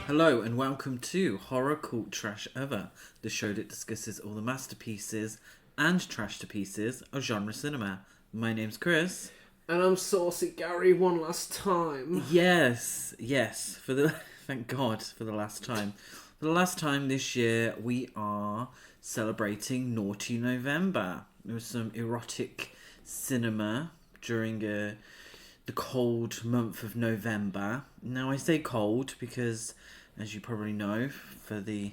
Hello and welcome to Horror Cult Trash Ever, the show that discusses all the masterpieces and trash to pieces of genre cinema. My name's Chris. And I'm Saucy Gary one last time. Yes, thank God for the last time. For the last time this year, we are celebrating Naughty November. There was some erotic cinema during the cold month of November. Now I say cold because, as you probably know, for the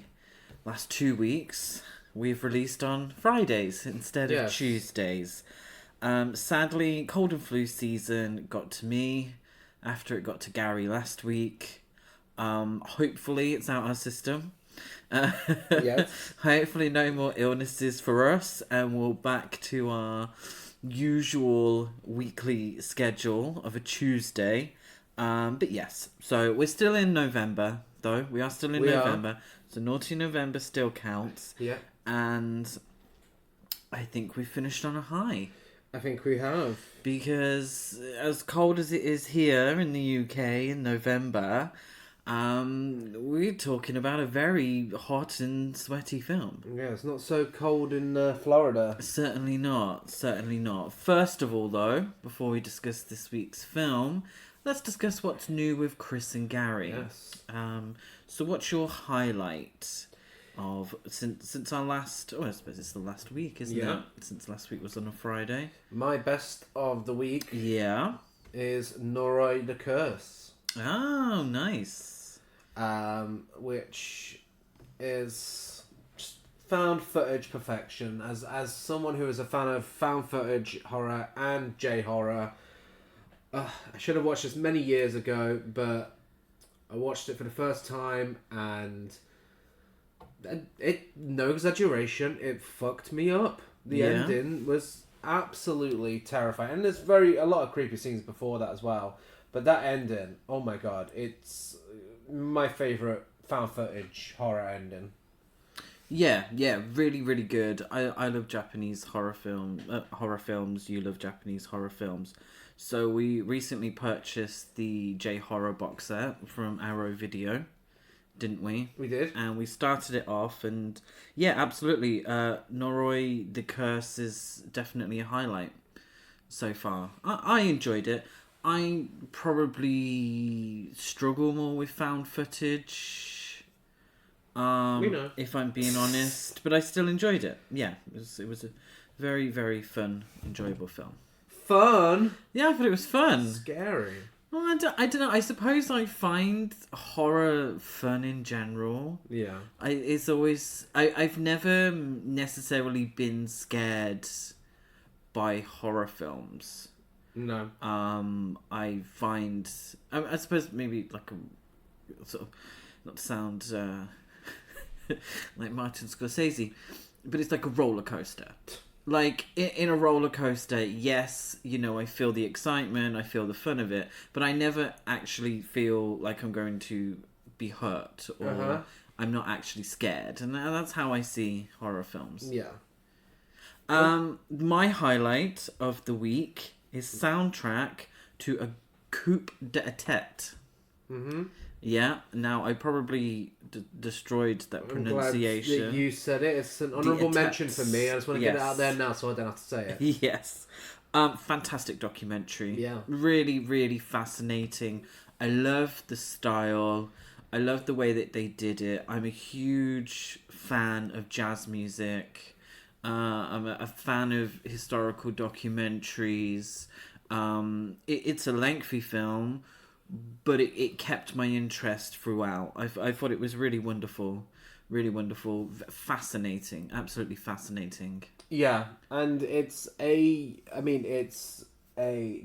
last 2 weeks, we've released on Fridays instead of Tuesdays. Sadly, cold and flu season got to me after it got to Gary last week. Hopefully it's out our system. Yes. Hopefully no more illnesses for us, and we're back to our usual weekly schedule of a Tuesday. But yes, so we're still in November, though. We are still in November. So Naughty November still counts. Yeah. And I think we finished on a high. I think we have. Because as cold as it is here in the UK in November, we're talking about a very hot and sweaty film. Yeah, it's not so cold in Florida. Certainly not. First of all, though, before we discuss this week's film, let's discuss what's new with Chris and Gary. Yes. So what's your highlight of since our last... Oh, I suppose it's the last week, isn't it? Since last week was on a Friday. My best of the week is Noroi the Curse. Oh, nice. Which is just found footage perfection. As someone who is a fan of found footage horror and J-horror, I should have watched this many years ago, but I watched it for the first time, and no exaggeration, it fucked me up. The ending was absolutely terrifying, and there's a lot of creepy scenes before that as well. But that ending, oh my god, it's my favourite found footage horror ending. Yeah, really, really good. I love Japanese horror films. You love Japanese horror films. So we recently purchased the J-horror box set from Arrow Video, didn't we? We did. And we started it off, and yeah, absolutely. Noroi the Curse is definitely a highlight so far. I enjoyed it. I probably struggle more with found footage, if I'm being honest, but I still enjoyed it. Yeah, it was a very, very fun, enjoyable film. Fun? Yeah, but it was fun. Scary. Well, I don't know. I suppose I find horror fun in general. Yeah. I've never necessarily been scared by horror films. No. I find... I suppose maybe like a... sort of... Not to sound like Martin Scorsese, but it's like a roller coaster. Like, in a roller coaster, yes, I feel the excitement, I feel the fun of it, but I never actually feel like I'm going to be hurt, or I'm not actually scared. And that's how I see horror films. Yeah. My highlight of the week is soundtrack to a Coup d'Etat. Mm-hmm. Yeah, now I probably destroyed that pronunciation. I'm glad that you said it. It's an honourable mention for me. I just want to get it out there now so I don't have to say it. Yes. Fantastic documentary. Yeah. Really, really fascinating. I love the style. I love the way that they did it. I'm a huge fan of jazz music. I'm a fan of historical documentaries. It's a lengthy film, but it kept my interest throughout. I thought it was really wonderful, fascinating, absolutely fascinating. Yeah, and it's a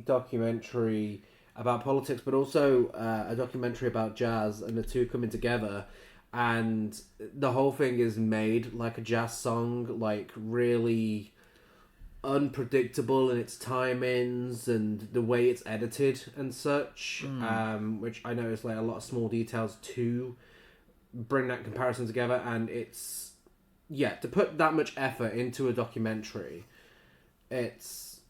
documentary about politics, but also a documentary about jazz, and the two coming together. And the whole thing is made like a jazz song, like really unpredictable in its timings and the way it's edited and such, which I noticed like a lot of small details to bring that comparison together. And it's, to put that much effort into a documentary, it's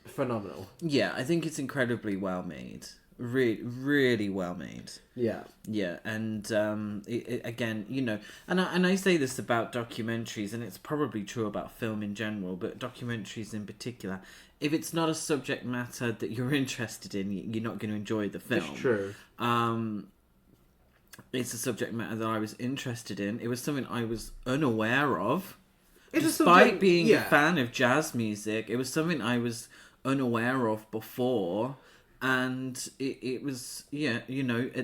phenomenal. Yeah, I think it's incredibly well made. really, really well made. Yeah. Yeah, and again, and I say this about documentaries, and it's probably true about film in general, but documentaries in particular, if it's not a subject matter that you're interested in, you're not going to enjoy the film. It's true. It's a subject matter that I was interested in. It was something I was unaware of. It's Despite being a fan of jazz music, it was something I was unaware of before. And it was, at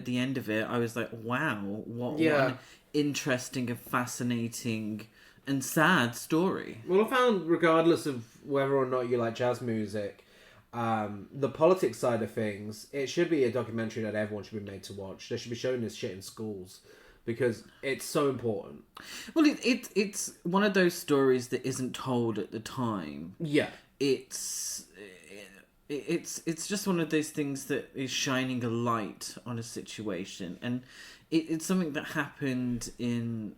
the end of it, I was like, wow, what an interesting and fascinating and sad story. Well, I found, regardless of whether or not you like jazz music, the politics side of things, it should be a documentary that everyone should be made to watch. They should be showing this shit in schools because it's so important. Well, it's one of those stories that isn't told at the time. Yeah. It's just one of those things that is shining a light on a situation, and it's something that happened in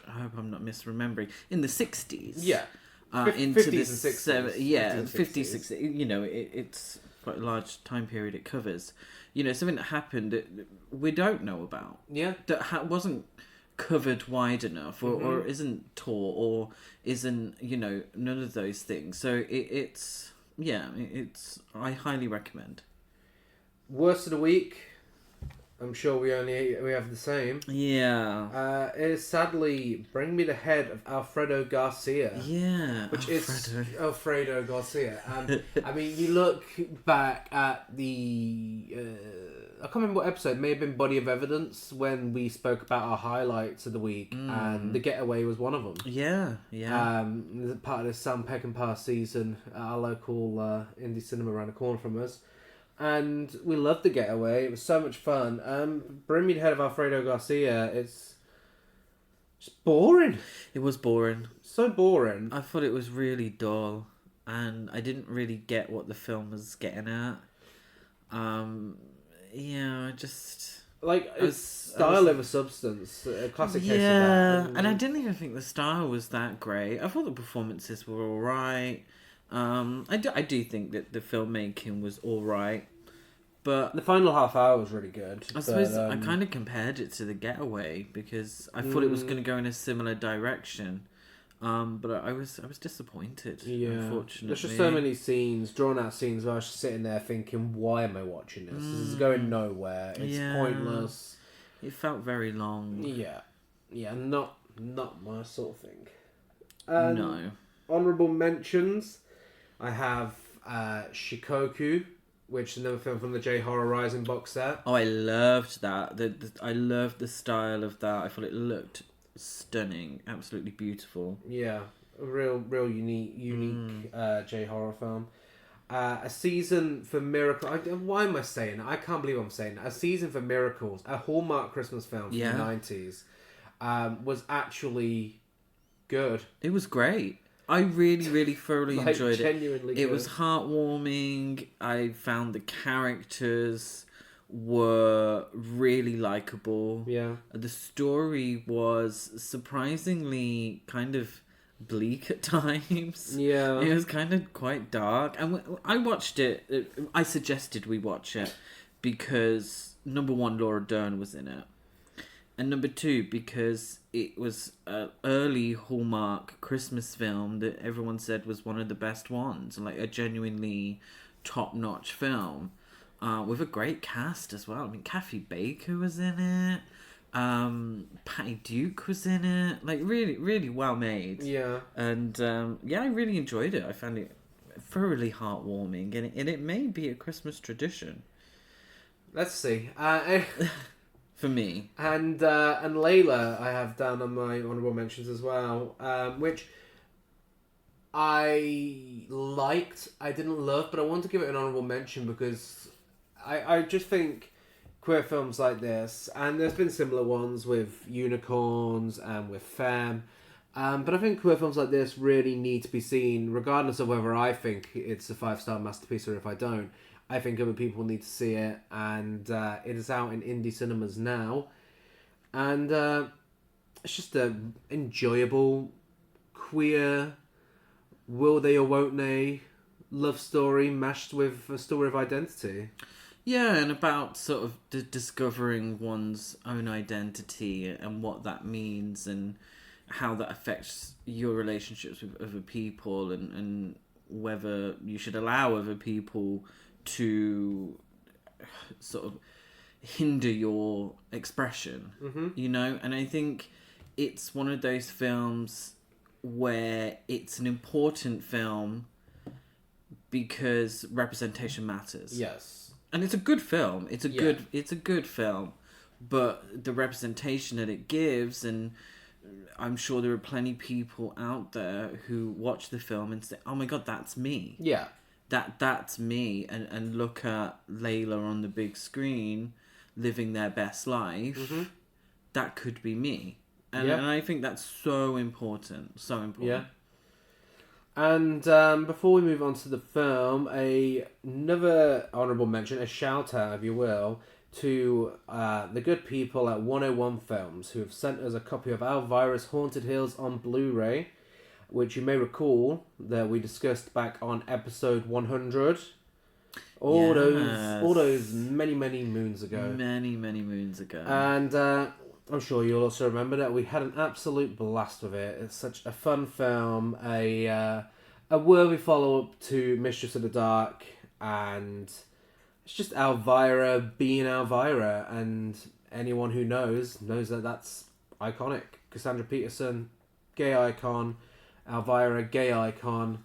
I hope I'm not misremembering, in the 60s. Yeah. Into 50s the and 60s. 50s, 60s. It's quite a large time period it covers. Something that happened that we don't know about. Yeah. That wasn't covered wide enough, or isn't taught, or isn't, none of those things. So it's I highly recommend. Worst of the week, I'm sure we have the same. Yeah. It is sadly Bring Me the Head of Alfredo Garcia. Yeah. Which is Alfredo Garcia. I mean, you look back at the I can't remember what episode, it may have been Body of Evidence, when we spoke about our highlights of the week, and The Getaway was one of them. Yeah. Part of the Sam Peckinpah season at our local indie cinema around the corner from us. And we loved The Getaway. It was so much fun. Bring Me the Head of Alfredo Garcia, it's just boring. It was boring. So boring. I thought it was really dull, and I didn't really get what the film was getting at. Just... It's style over substance. A classic case of that. And I didn't even think the style was that great. I thought the performances were alright. I do think that the filmmaking was alright. But the final half hour was really good. I suppose I kind of compared it to The Getaway, because I thought it was going to go in a similar direction. But I was disappointed, unfortunately. There's just so many drawn out scenes, where I was just sitting there thinking, why am I watching this? This is going nowhere. It's pointless. It felt very long. Yeah, not my sort of thing. No. Honourable mentions, I have Shikoku, which is another film from the J-Horror Rising box set. Oh, I loved that. I loved the style of that. I thought it looked stunning, absolutely beautiful. Yeah, a real unique J-Horror film. A Season for Miracles. Why am I saying that? I can't believe I'm saying that. A Season for Miracles, a Hallmark Christmas film from the 90s, was actually good. It was great. I really, really thoroughly enjoyed it. Genuinely It good. was heartwarming. I found the characters were really likable. Yeah. The story was surprisingly kind of bleak at times. Yeah. It was kind of quite dark. And I watched it. I suggested we watch it because, number one, Laura Dern was in it. And number two, because it was an early Hallmark Christmas film that everyone said was one of the best ones. Like a genuinely top-notch film. With a great cast as well. I mean, Kathy Baker was in it. Patty Duke was in it. Like, really, really well made. Yeah. And, I really enjoyed it. I found it thoroughly heartwarming. And it may be a Christmas tradition. Let's see. For me. And Layla I have down on my honourable mentions as well. Which I liked. I didn't love, but I want to give it an honourable mention because I just think queer films like this, and there's been similar ones with Unicorns and with Femme, but I think queer films like this really need to be seen, regardless of whether I think it's a 5-star masterpiece or if I don't. I think other people need to see it, and it is out in indie cinemas now, and it's just a enjoyable queer will they or won't they love story meshed with a story of identity. Yeah, and about sort of discovering one's own identity and what that means and how that affects your relationships with other people and whether you should allow other people to sort of hinder your expression, you know? And I think it's one of those films where it's an important film because representation matters. Yes. And it's a good film. It's a good film, but the representation that it gives, and I'm sure there are plenty of people out there who watch the film and say, "Oh my god, that's me." Yeah. That's me, and look at Layla on the big screen living their best life. That could be me. And I think that's so important. So important. Yeah. And before we move on to the film, another honourable mention, a shout out, if you will, to the good people at 101 Films who have sent us a copy of Elvira's Haunted Hills on Blu-ray, which you may recall that we discussed back on episode 100. All those many moons ago. Many moons ago. And I'm sure you'll also remember that we had an absolute blast with it. It's such a fun film, a worthy follow-up to Mistress of the Dark, and it's just Elvira being Elvira, and anyone who knows that that's iconic. Cassandra Peterson, gay icon. Elvira, gay icon.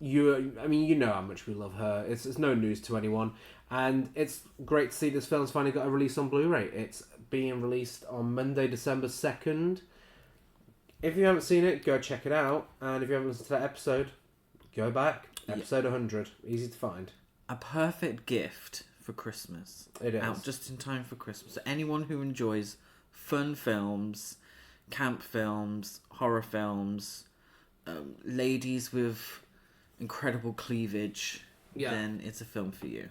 You know how much we love her. It's no news to anyone. And it's great to see this film's finally got a release on Blu-ray. It's being released on Monday, December 2nd. If you haven't seen it, go check it out. And if you haven't listened to that episode, go back. Episode 100. Easy to find. A perfect gift for Christmas. It is. Out just in time for Christmas. So anyone who enjoys fun films, camp films, horror films, ladies with incredible cleavage, then it's a film for you.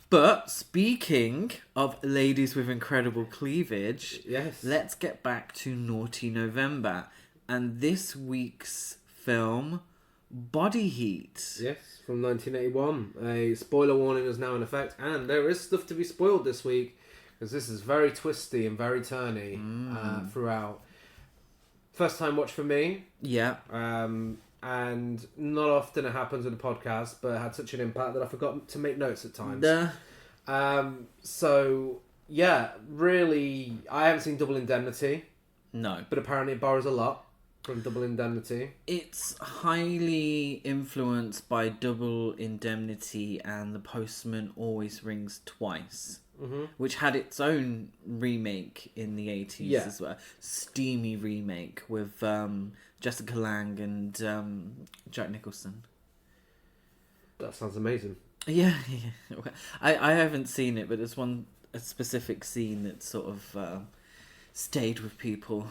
But speaking of ladies with incredible cleavage, let's get back to Naughty November and this week's film, Body Heat. Yes, from 1981. A spoiler warning is now in effect, and there is stuff to be spoiled this week because this is very twisty and very turny throughout. First time watch for me. Yeah. And not often it happens with a podcast, but it had such an impact that I forgot to make notes at times. So, yeah, really, I haven't seen Double Indemnity. No. But apparently it borrows a lot from Double Indemnity. It's highly influenced by Double Indemnity and The Postman Always Rings Twice. Which had its own remake in the 80s as well. Steamy remake with Jessica Lange and Jack Nicholson. That sounds amazing. Yeah. I haven't seen it, but there's a specific scene that sort of stayed with people.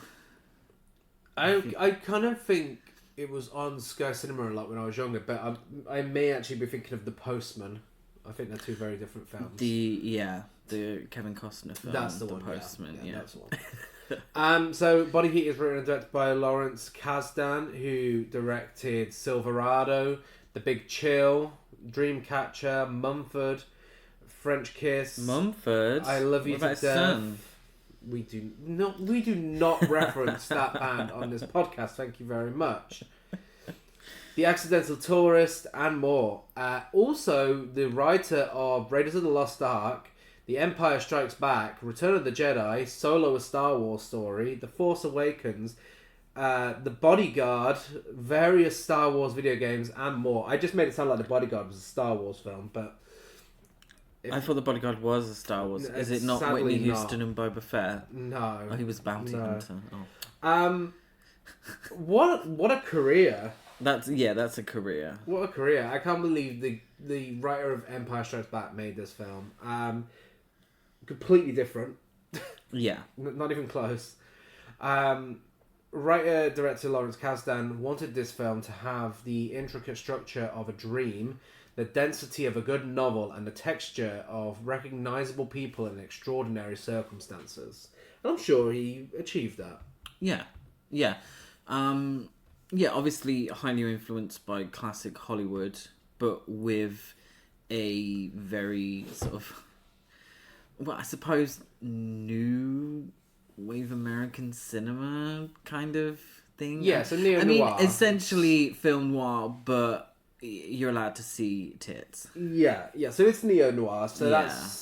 I kind of think it was on Sky Cinema a lot when I was younger, but I may actually be thinking of The Postman. I think they're two very different films. The Kevin Costner film. That's the one. Postman. Yeah, that's the one. So Body Heat is written and directed by Lawrence Kasdan, who directed Silverado, The Big Chill, Dreamcatcher, Mumford, French Kiss. Mumford. I Love You to Death. Son? We do not reference that band on this podcast. Thank you very much. The Accidental Tourist, and more. Also, the writer of Raiders of the Lost Ark, The Empire Strikes Back, Return of the Jedi, Solo: A Star Wars Story, The Force Awakens, The Bodyguard, various Star Wars video games, and more. I just made it sound like The Bodyguard was a Star Wars film, but... I thought The Bodyguard was a Star Wars. Is it not Whitney Houston and Boba Fett? No. Oh, he was Bounty Hunter. Oh. What a career. That's a career. What a career. I can't believe the writer of Empire Strikes Back made this film. Completely different. Yeah. Not even close. Writer-director Lawrence Kasdan wanted this film to have the intricate structure of a dream, the density of a good novel, and the texture of recognisable people in extraordinary circumstances. And I'm sure he achieved that. Yeah. Yeah, obviously highly influenced by classic Hollywood, but with a very sort of, well, I suppose new wave American cinema kind of thing. Yeah, so neo I mean, noir. essentially film noir, but you're allowed to see tits. Yeah. So it's neo noir. So Yeah. that's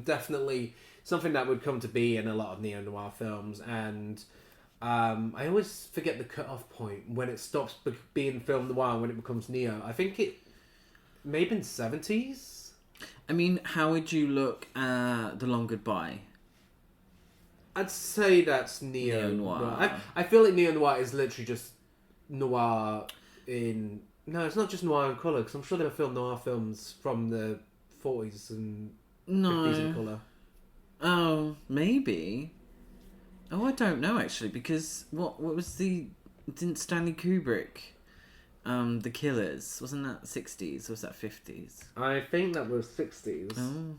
definitely something that would come to be in a lot of neo noir films. And I always forget the cut-off point when it stops being film noir and when it becomes neo. I think it may have been 70s. I mean, how would you look at The Long Goodbye? I'd say that's neo Neo-noir. noir. I feel like neo noir is literally just noir in. No, it's not just noir in colour, because I'm sure there were film noir films from the 40s and 50s in colour. Oh, maybe. Oh, I don't know actually, because what was didn't Stanley Kubrick, The Killers, wasn't that 60s or was that 50s? I think that was 60s. Oh,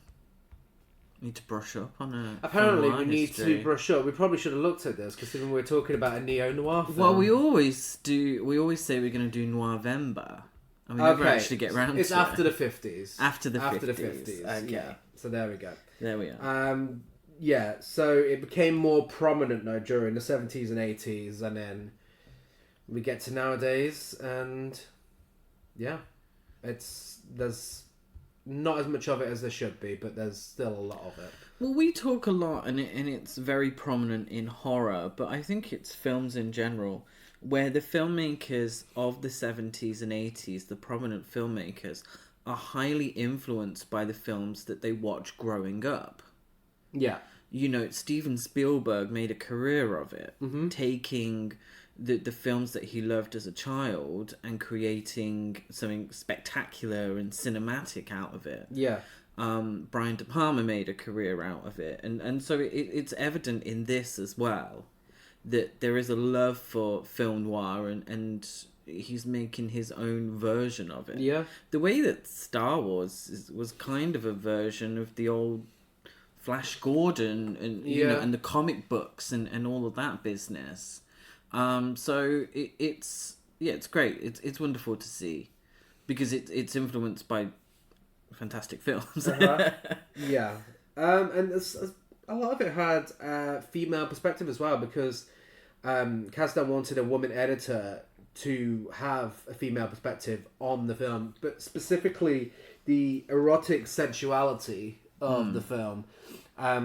need to brush up on a. Apparently, film we need history. to brush up. We probably should have looked at this, considering we're talking about a neo-noir film. Well, we always do. We always say we're going to do Noirvember, and we never actually get round it's to after it. the 50s. After the After 50s. the 50s. Okay. Yeah. So there we go. There we are. Yeah, so it became more prominent now during the 70s and 80s, and then we get to nowadays, and yeah, there's not as much of it as there should be, but there's still a lot of it. Well, we talk a lot, and it's very prominent in horror, but I think it's films in general, where the filmmakers of the 70s and 80s, the prominent filmmakers, are highly influenced by the films that they watch growing up. Yeah. You know, Steven Spielberg made a career of it, taking the films that he loved as a child and creating something spectacular and cinematic out of it. Yeah. Brian De Palma made a career out of it, and so it's evident in this as well that there is a love for film noir, and he's making his own version of it. Yeah. The way that Star Wars was kind of a version of the old Flash Gordon and you know, and the comic books and all of that business. So it's great. It's wonderful to see because it's influenced by fantastic films. Yeah. And a lot of it had a female perspective as well, because Kasdan wanted a woman editor to have a female perspective on the film, but specifically the erotic sensuality of the film.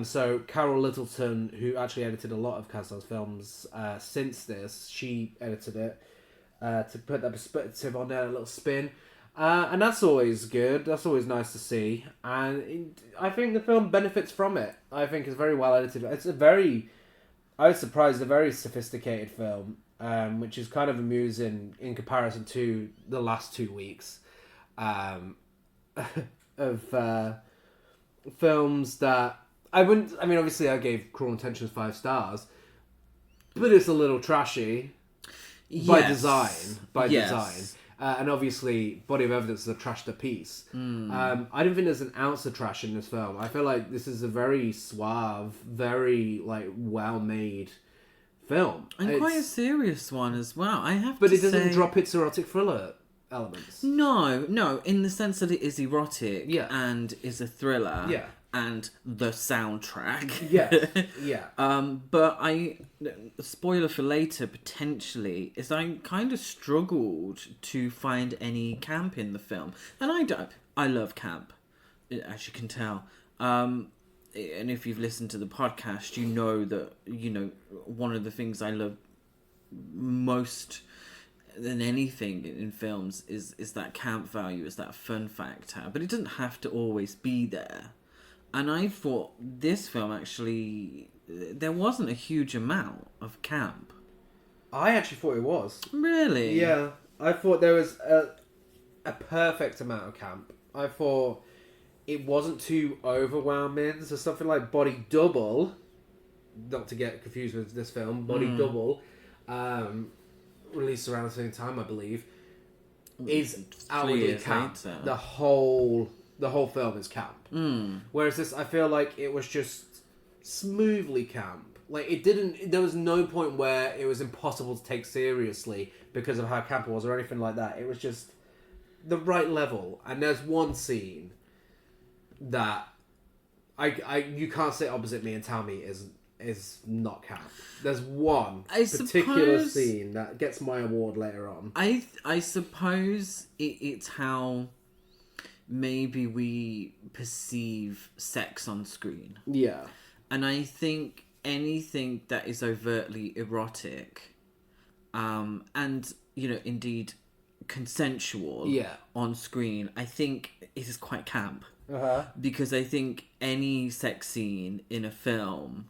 So Carol Littleton, who actually edited a lot of Kasdan's films since this, she edited it to put that perspective on there, a little spin. And that's always good. That's always nice to see. And I think the film benefits from it. I think it's very well edited. It's I was surprised, a very sophisticated film, which is kind of amusing in comparison to the last 2 weeks of films that obviously I gave Cruel Intentions 5 stars, but it's a little trashy by design. And obviously, Body of Evidence is a trashed up piece. I don't think there's an ounce of trash in this film. I feel like this is a very suave, very well-made film. And quite a serious one as well. But it doesn't drop its erotic thriller elements. No, in the sense that it is erotic Yeah. and is a thriller. Yeah. And the soundtrack. Yeah. But spoiler for later, potentially, is I kind of struggled to find any camp in the film. And I love camp, as you can tell. And if you've listened to the podcast, you know that, one of the things I love most than anything in films is that camp value, is that fun factor. But it doesn't have to always be there. And I thought this film actually, there wasn't a huge amount of camp. I actually thought it was. Really? Yeah. I thought there was a perfect amount of camp. I thought it wasn't too overwhelming. So something like Body Double, not to get confused with this film, Body Double, released around the same time, I believe, is outwardly camp. The whole film is camp. Whereas this, I feel like it was just smoothly camp. Like, it didn't... There was no point where it was impossible to take seriously because of how camp it was or anything like that. It was just the right level. And there's one scene that you can't sit opposite me and tell me is not camp. There's one particular scene that gets my award later on. I suppose it's how maybe we perceive sex on screen. Yeah. And I think anything that is overtly erotic, and, you know, indeed consensual on screen, I think it is quite camp. Because I think any sex scene in a film,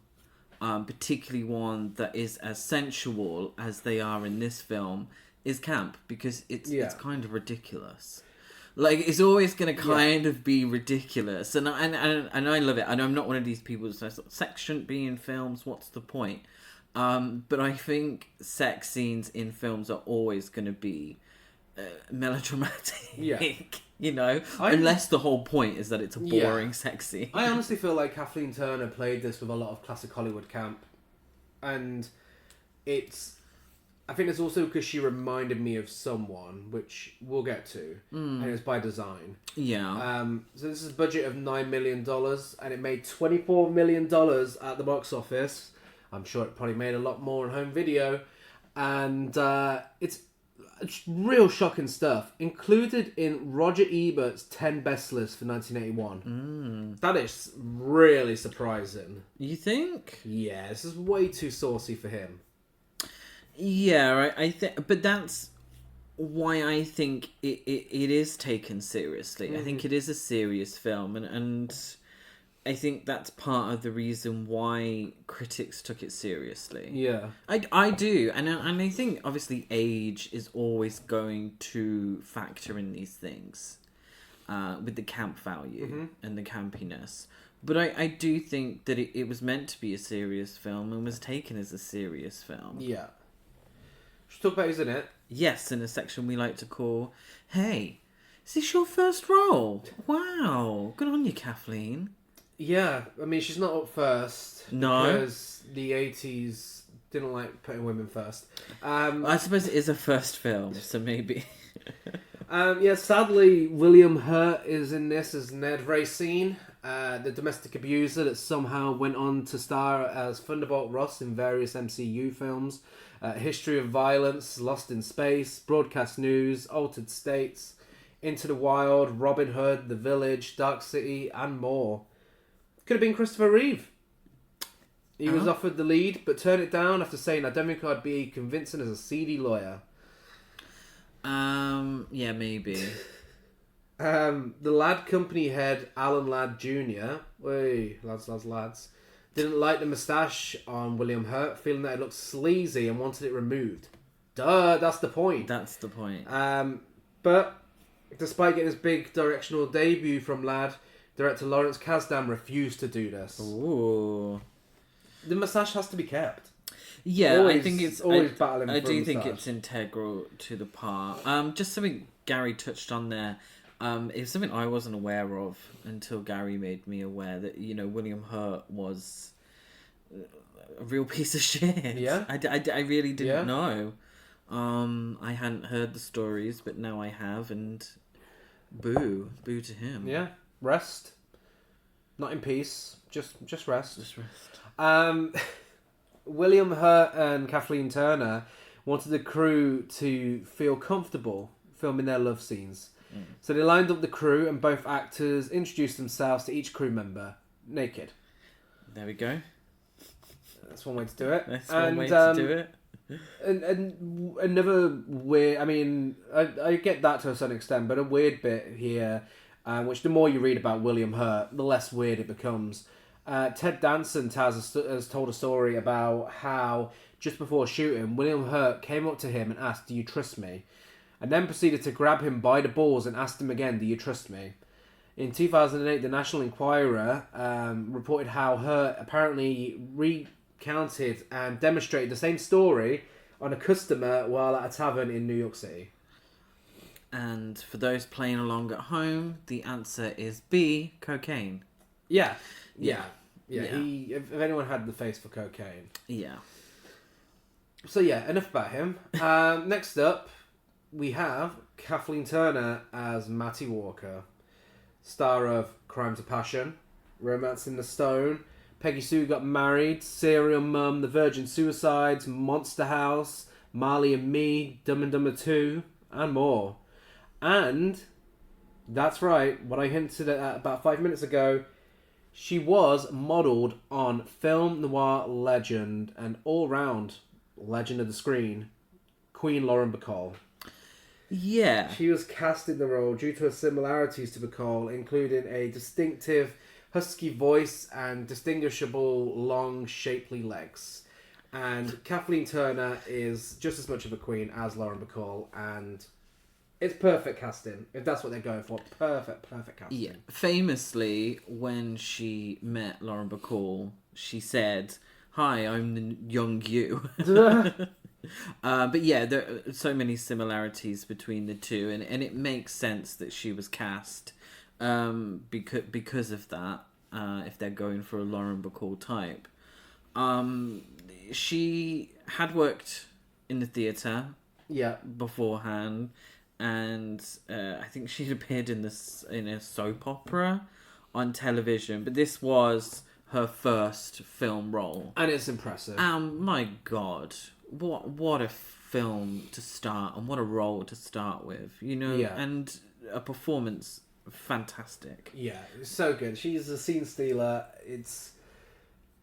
particularly one that is as sensual as they are in this film, is camp, because it's kind of ridiculous. Like, it's always going to kind of be ridiculous, and I love it. And I'm not one of these people that says sex shouldn't be in films. What's the point? But I think sex scenes in films are always going to be melodramatic. Yeah. You know, unless the whole point is that it's a boring sex scene. I honestly feel like Kathleen Turner played this with a lot of classic Hollywood camp, and I think it's also because she reminded me of someone, which we'll get to, and it's by design. Yeah. So this is a budget of $9 million, and it made $24 million at the box office. I'm sure it probably made a lot more on home video, and it's real shocking stuff. Included in Roger Ebert's 10 best list for 1981. That is really surprising. You think? Yeah, this is way too saucy for him. Yeah, right. I think, but that's why I think it is taken seriously. I think it is a serious film, and I think that's part of the reason why critics took it seriously. Yeah, I do, and I think obviously age is always going to factor in these things, with the camp value and the campiness. But I do think that it was meant to be a serious film and was taken as a serious film. Yeah. Should we talk about who's in it? Yes, in a section we like to call, "Hey, is this your first role? Wow, good on you, Kathleen." Yeah, I mean, she's not up first. No. Because the 80s didn't like putting women first. I suppose it is a first film, so maybe. Sadly, William Hurt is in this as Ned Racine, the domestic abuser that somehow went on to star as Thunderbolt Ross in various MCU films. History of Violence, Lost in Space, Broadcast News, Altered States, Into the Wild, Robin Hood, The Village, Dark City, and more. Could have been Christopher Reeve. He was offered the lead, but turned it down after saying, "I don't think I'd be convincing as a seedy lawyer." Yeah, maybe. The Ladd Company head, Alan Ladd Jr., lads, didn't like the moustache on William Hurt, feeling that it looked sleazy and wanted it removed. Duh, that's the point. That's the point. But despite getting his big directional debut from Ladd, director Lawrence Kasdan refused to do this. Ooh. The moustache has to be kept. Yeah, always, I think it's always battling. I for do a think moustache. it's integral to the part. Just something Gary touched on there. It's something I wasn't aware of until Gary made me aware that, you know, William Hurt was a real piece of shit. Yeah. I really didn't know. I hadn't heard the stories, but now I have, and boo to him. Yeah, rest. Not in peace. Just rest. Just rest. William Hurt and Kathleen Turner wanted the crew to feel comfortable filming their love scenes. So they lined up the crew, and both actors introduced themselves to each crew member naked. There we go. That's one way to do it. That's one way to do it. And another weird... I mean, I get that to a certain extent, but a weird bit here, which the more you read about William Hurt, the less weird it becomes. Ted Danson has told a story about how, just before shooting, William Hurt came up to him and asked, "Do you trust me?" And then proceeded to grab him by the balls and asked him again, "Do you trust me?" In 2008, the National Enquirer reported how Hurt apparently recounted and demonstrated the same story on a customer while at a tavern in New York City. And for those playing along at home, the answer is B, cocaine. Yeah. Yeah, if anyone had the face for cocaine. Yeah. So yeah, enough about him. Next up, we have Kathleen Turner as Mattie Walker, star of Crimes of Passion, Romance in the Stone, Peggy Sue Got Married, Serial Mum, The Virgin Suicides, Monster House, Marley and Me, Dumb and Dumber 2, and more. And that's right, what I hinted at about 5 minutes ago, she was modelled on film noir legend and all-round legend of the screen, Queen Lauren Bacall. Yeah. She was cast in the role due to her similarities to Bacall, including a distinctive husky voice and distinguishable long, shapely legs. And Kathleen Turner is just as much of a queen as Lauren Bacall, and it's perfect casting. If that's what they're going for, perfect casting. Yeah. Famously, when she met Lauren Bacall, she said, "Hi, I'm the young you." But yeah, there are so many similarities between the two, and it makes sense that she was cast because of that. If they're going for a Lauren Bacall type, she had worked in the theatre, beforehand, and I think she'd appeared in a soap opera on television, but this was her first film role, and it's impressive. My God, what a film to start, and what a role to start with, and a performance fantastic. Yeah, it's so good. She's a scene stealer.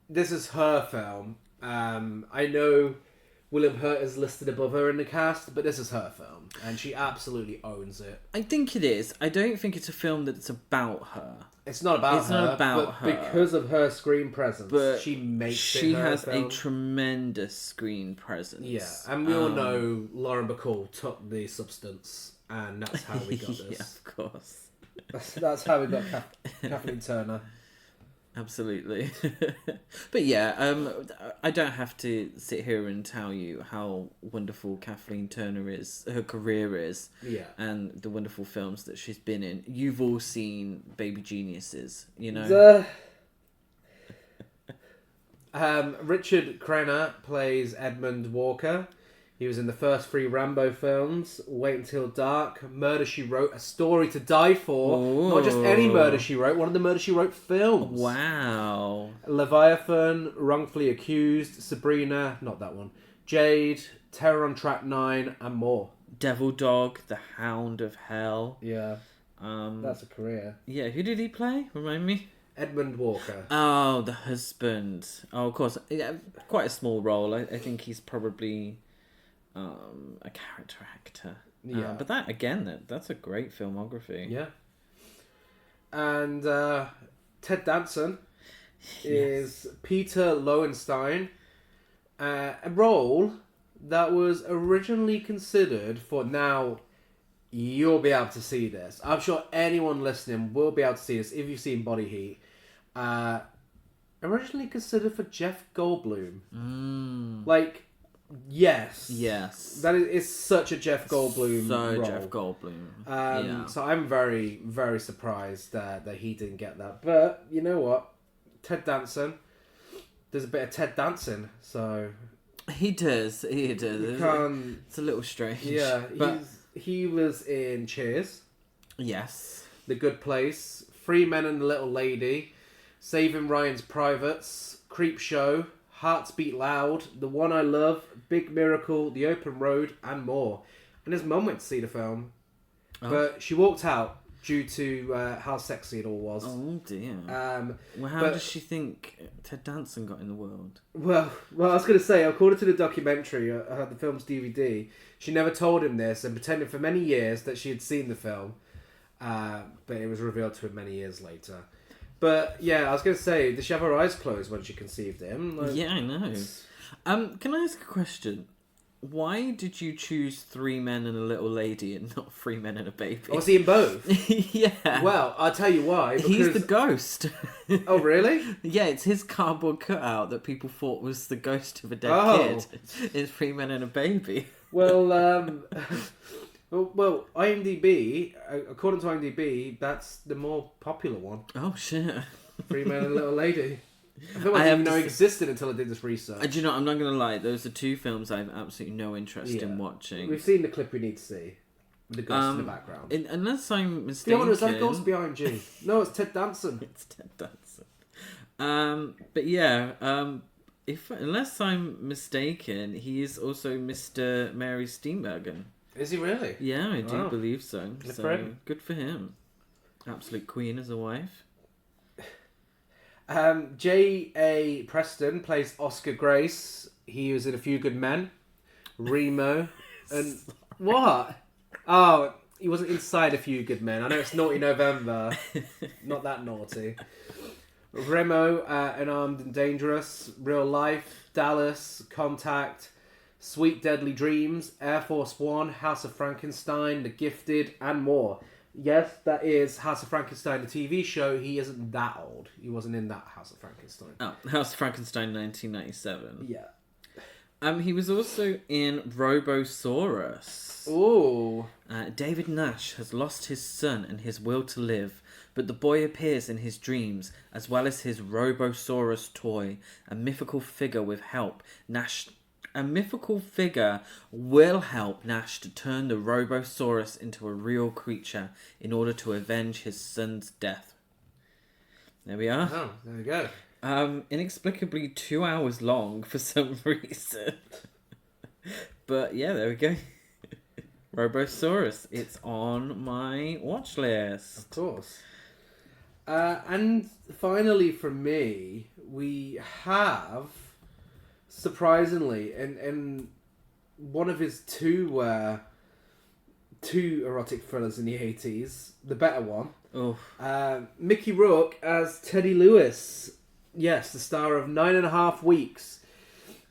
This is her film. I know William Hurt is listed above her in the cast, but this is her film, and she absolutely owns it. I think it is. I don't think it's a film that's about her. It's not about her. But because of her screen presence, she makes it her She has film. a tremendous screen presence. Yeah, and we all know Lauren Bacall took the substance, and that's how we got this. Yeah, of course. That's how we got Kathleen Turner. Absolutely. But yeah, I don't have to sit here and tell you how wonderful Kathleen Turner is, her career is, and the wonderful films that she's been in. You've all seen Baby Geniuses, Richard Crenna plays Edmund Walker. He was in the first 3 Rambo films, Wait Until Dark, Murder, She Wrote, A Story to Die For. Ooh. Not just any Murder, She Wrote, one of the Murder, She Wrote films. Wow. Leviathan, Wrongfully Accused, Sabrina, not that one, Jade, Terror on Track 9, and more. Devil Dog, The Hound of Hell. Yeah. That's a career. Yeah, who did he play? Remind me. Edmund Walker. Oh, the husband. Oh, of course. Yeah, quite a small role. I think he's probably a character actor. Yeah. But that, again, that's a great filmography. Yeah. And Ted Danson is Peter Lowenstein. A role that was originally considered for... Now, you'll be able to see this. I'm sure anyone listening will be able to see this if you've seen Body Heat. Originally considered for Jeff Goldblum. Yes. That is such a Jeff Goldblum role. Jeff Goldblum. So I'm very, very surprised that he didn't get that. But you know what? Ted Danson. There's a bit of Ted Danson, so... He does. It's a little strange. Yeah, but... he was in Cheers. Yes. The Good Place. 3 Men and a Little Lady. Saving Ryan's Privates. Creep Show. Hearts Beat Loud, The One I Love, Big Miracle, The Open Road, and more. And his mum went to see the film, but she walked out due to how sexy it all was. Oh dear. How does she think Ted Danson got in the world? Well, I was going to say, according to the documentary, the film's DVD, she never told him this and pretended for many years that she had seen the film, but it was revealed to him many years later. But yeah, I was going to say, did she have her eyes closed when she conceived him? Yeah, I know. Can I ask a question? Why did you choose 3 Men and a Little Lady and not 3 Men and a Baby? I was seeing both. Yeah. Well, I'll tell you why. Because... He's the ghost. Oh, really? Yeah, it's his cardboard cutout that people thought was the ghost of a dead kid. It's 3 Men and a Baby. Well, Well, IMDb, according to IMDb, that's the more popular one. Oh, shit. 3 Men and a Little Lady. I feel like I didn't know existed until I did this research. Do you know, I'm not going to lie, those are two films I have absolutely no interest in watching. We've seen the clip we need to see. With the ghost in the background. Unless I'm mistaken... Fiona, is that a ghost behind you? No, it's Ted Danson. It's Ted Danson. But yeah, unless I'm mistaken, he is also Mr. Mary Steenburgen. Is he really? Yeah, I do believe so. Good for him. Good for him. Absolute queen as a wife. J.A. Preston plays Oscar Grace. He was in A Few Good Men. Remo. And what? Oh, he wasn't inside A Few Good Men. I know it's Naughty November. Not that naughty. Remo, Unarmed and Dangerous. Real Life. Dallas. Contact. Sweet Deadly Dreams. Air Force One. House of Frankenstein. The Gifted. And more. Yes, that is House of Frankenstein, the TV show. He isn't that old. He wasn't in that House of Frankenstein. Oh, House of Frankenstein 1997. Yeah. He was also in Robosaurus. Ooh. David Nash has lost his son and his will to live, but the boy appears in his dreams, as well as his Robosaurus toy, a mythical figure with help. A mythical figure will help Nash to turn the Robosaurus into a real creature in order to avenge his son's death. There we are. Oh, there we go. Inexplicably 2 hours long for some reason. But yeah, there we go. Robosaurus. It's on my watch list. Of course. And finally from me, we have... Surprisingly, in one of his two erotic thrillers in the 80s, the better one, Mickey Rourke as Teddy Lewis. Yes, the star of 9.5 Weeks,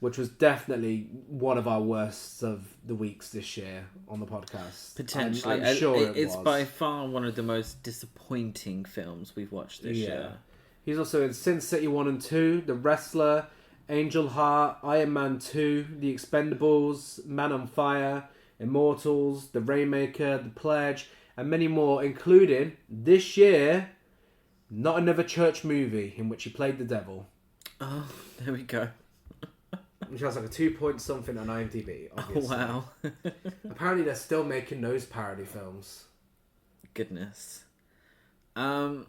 which was definitely one of our worst of the weeks this year on the podcast. Potentially. I'm sure it's by far one of the most disappointing films we've watched this year. He's also in Sin City 1 and 2, The Wrestler, Angel Heart, Iron Man 2, The Expendables, Man on Fire, Immortals, The Rainmaker, The Pledge, and many more, including, this year, Not Another Church Movie, in which he played the devil. Oh, there we go. Which has like a 2 point something on IMDb, obviously. Oh, wow. Apparently they're still making those parody films. Goodness. That's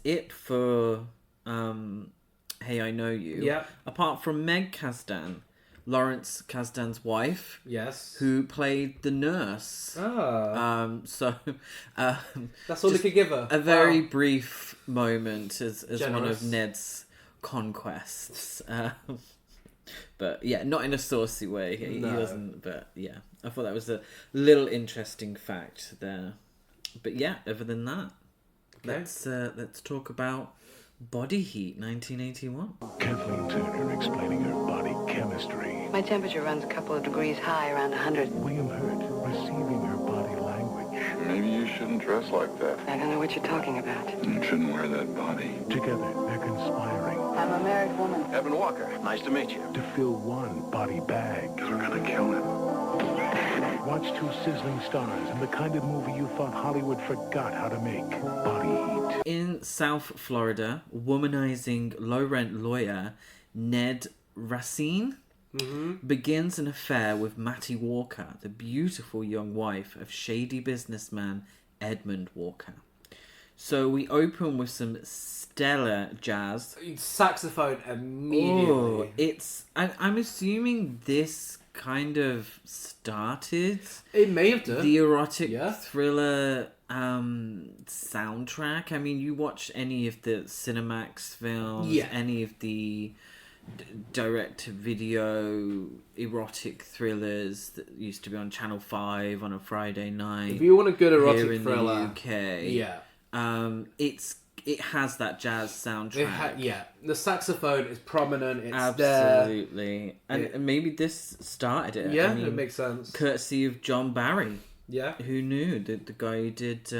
it for... Hey, I Know You. Yeah. Apart from Meg Kasdan, Lawrence Kasdan's wife. Yes. Who played the nurse. Oh. That's all they could give her. A very brief moment as one of Ned's conquests. But yeah, not in a saucy way. He wasn't. But yeah, I thought that was a little interesting fact there. But yeah, other than that, let's talk about Body Heat 1981. Kathleen Turner explaining her body chemistry. My temperature runs a couple of degrees high, around 100. William Hurt receiving her body language. Maybe you shouldn't dress like that. I don't know what you're talking about. You shouldn't wear that body. Together, they're conspiring I'm a married woman. Evan Walker, nice to meet you. to fill one body bag. We're gonna kill him. Watch two sizzling stars in the kind of movie you thought Hollywood forgot how to make. Body Heat. In South Florida, womanizing low-rent lawyer Ned Racine begins an affair with Mattie Walker, the beautiful young wife of shady businessman Edmund Walker. So we open with some stellar jazz. Saxophone immediately. I'm assuming this kind of started It may have done. the erotic thriller soundtrack. I mean, you watch any of the Cinemax films, any of the direct-to-video erotic thrillers that used to be on Channel 5 on a Friday night. If you want a good erotic here in thriller, the UK, it has that jazz soundtrack. The saxophone is prominent. It's absolutely, and maybe this started it. Yeah, I mean, it makes sense. Courtesy of John Barry. Yeah, who knew that the guy who did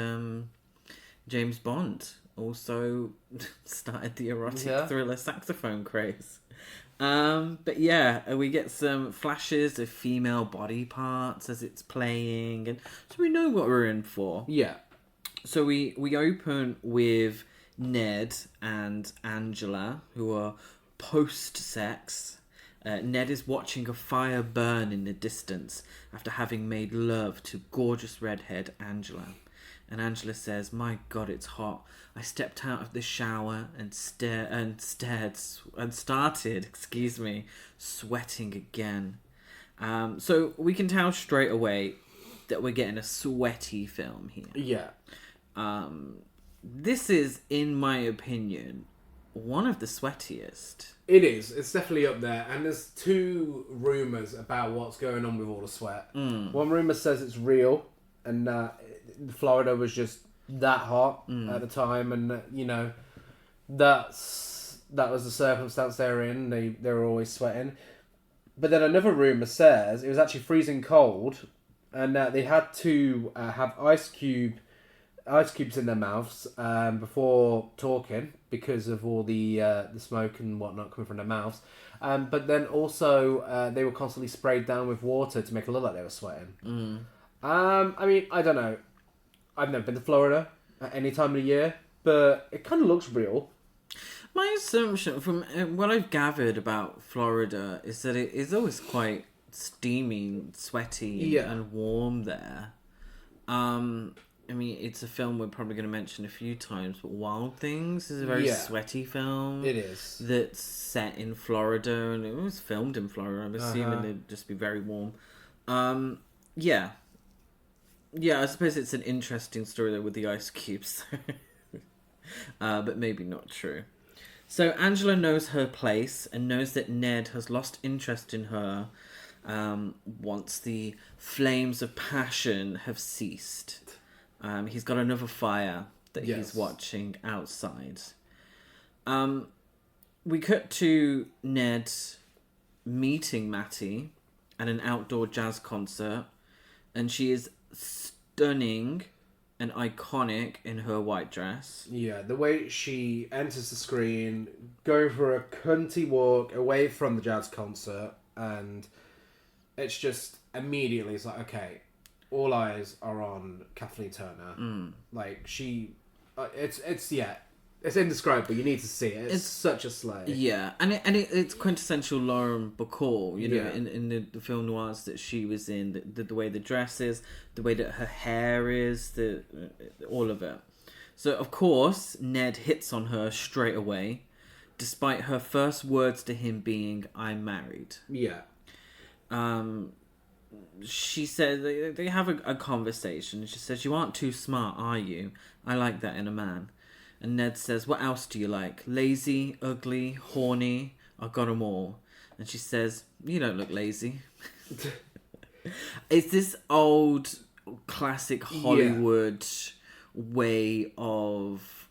James Bond also started the erotic thriller saxophone craze. But yeah, we get some flashes of female body parts as it's playing, and so we know what we're in for. Yeah. So we open with Ned and Angela, who are post-sex. Ned is watching a fire burn in the distance after having made love to gorgeous redhead Angela. And Angela says, "My God, it's hot. I stepped out of the shower and started, sweating again." So we can tell straight away that we're getting a sweaty film here. Yeah. This is, in my opinion, one of the sweatiest. It is. It's definitely up there. And there's two rumours about what's going on with all the sweat. One rumour says it's real, and Florida was just that hot at the time, and that was the circumstance they were in. They were always sweating. But then another rumour says it was actually freezing cold, and they had to have ice cubes in their mouths before talking because of all the smoke and whatnot coming from their mouths. But then also they were constantly sprayed down with water to make it look like they were sweating. I mean, I don't know. I've never been to Florida at any time of the year, but it kind of looks real. My assumption from what I've gathered about Florida is that it is always quite steamy, sweaty, and warm there. I mean, it's a film we're probably going to mention a few times, but Wild Things is a very sweaty film. It is. That's set in Florida, and it was filmed in Florida. I'm assuming it'd just be very warm. Yeah, I suppose it's an interesting story, though, with the ice cubes. But maybe not true. So Angela knows her place and knows that Ned has lost interest in her once the flames of passion have ceased. He's got another fire that he's watching outside. We cut to Ned meeting Mattie at an outdoor jazz concert, and she is stunning and iconic in her white dress. Yeah, the way she enters the screen, going for a cunty walk away from the jazz concert, and it's just immediately, it's like, okay, all eyes are on Kathleen Turner. Like, it's indescribable. You need to see it. It's such a slay. Yeah, and it's quintessential Lauren Bacall, in the film noirs that she was in, the way the dress is, the way that her hair is, all of it. So, of course, Ned hits on her straight away, despite her first words to him being, "I'm married." Yeah. She said, they have a conversation. She says, "You aren't too smart, are you? I like that in a man." And Ned says, "What else do you like? Lazy, ugly, horny? I got 'em all." And she says, "You don't look lazy." It's this old classic Hollywood way of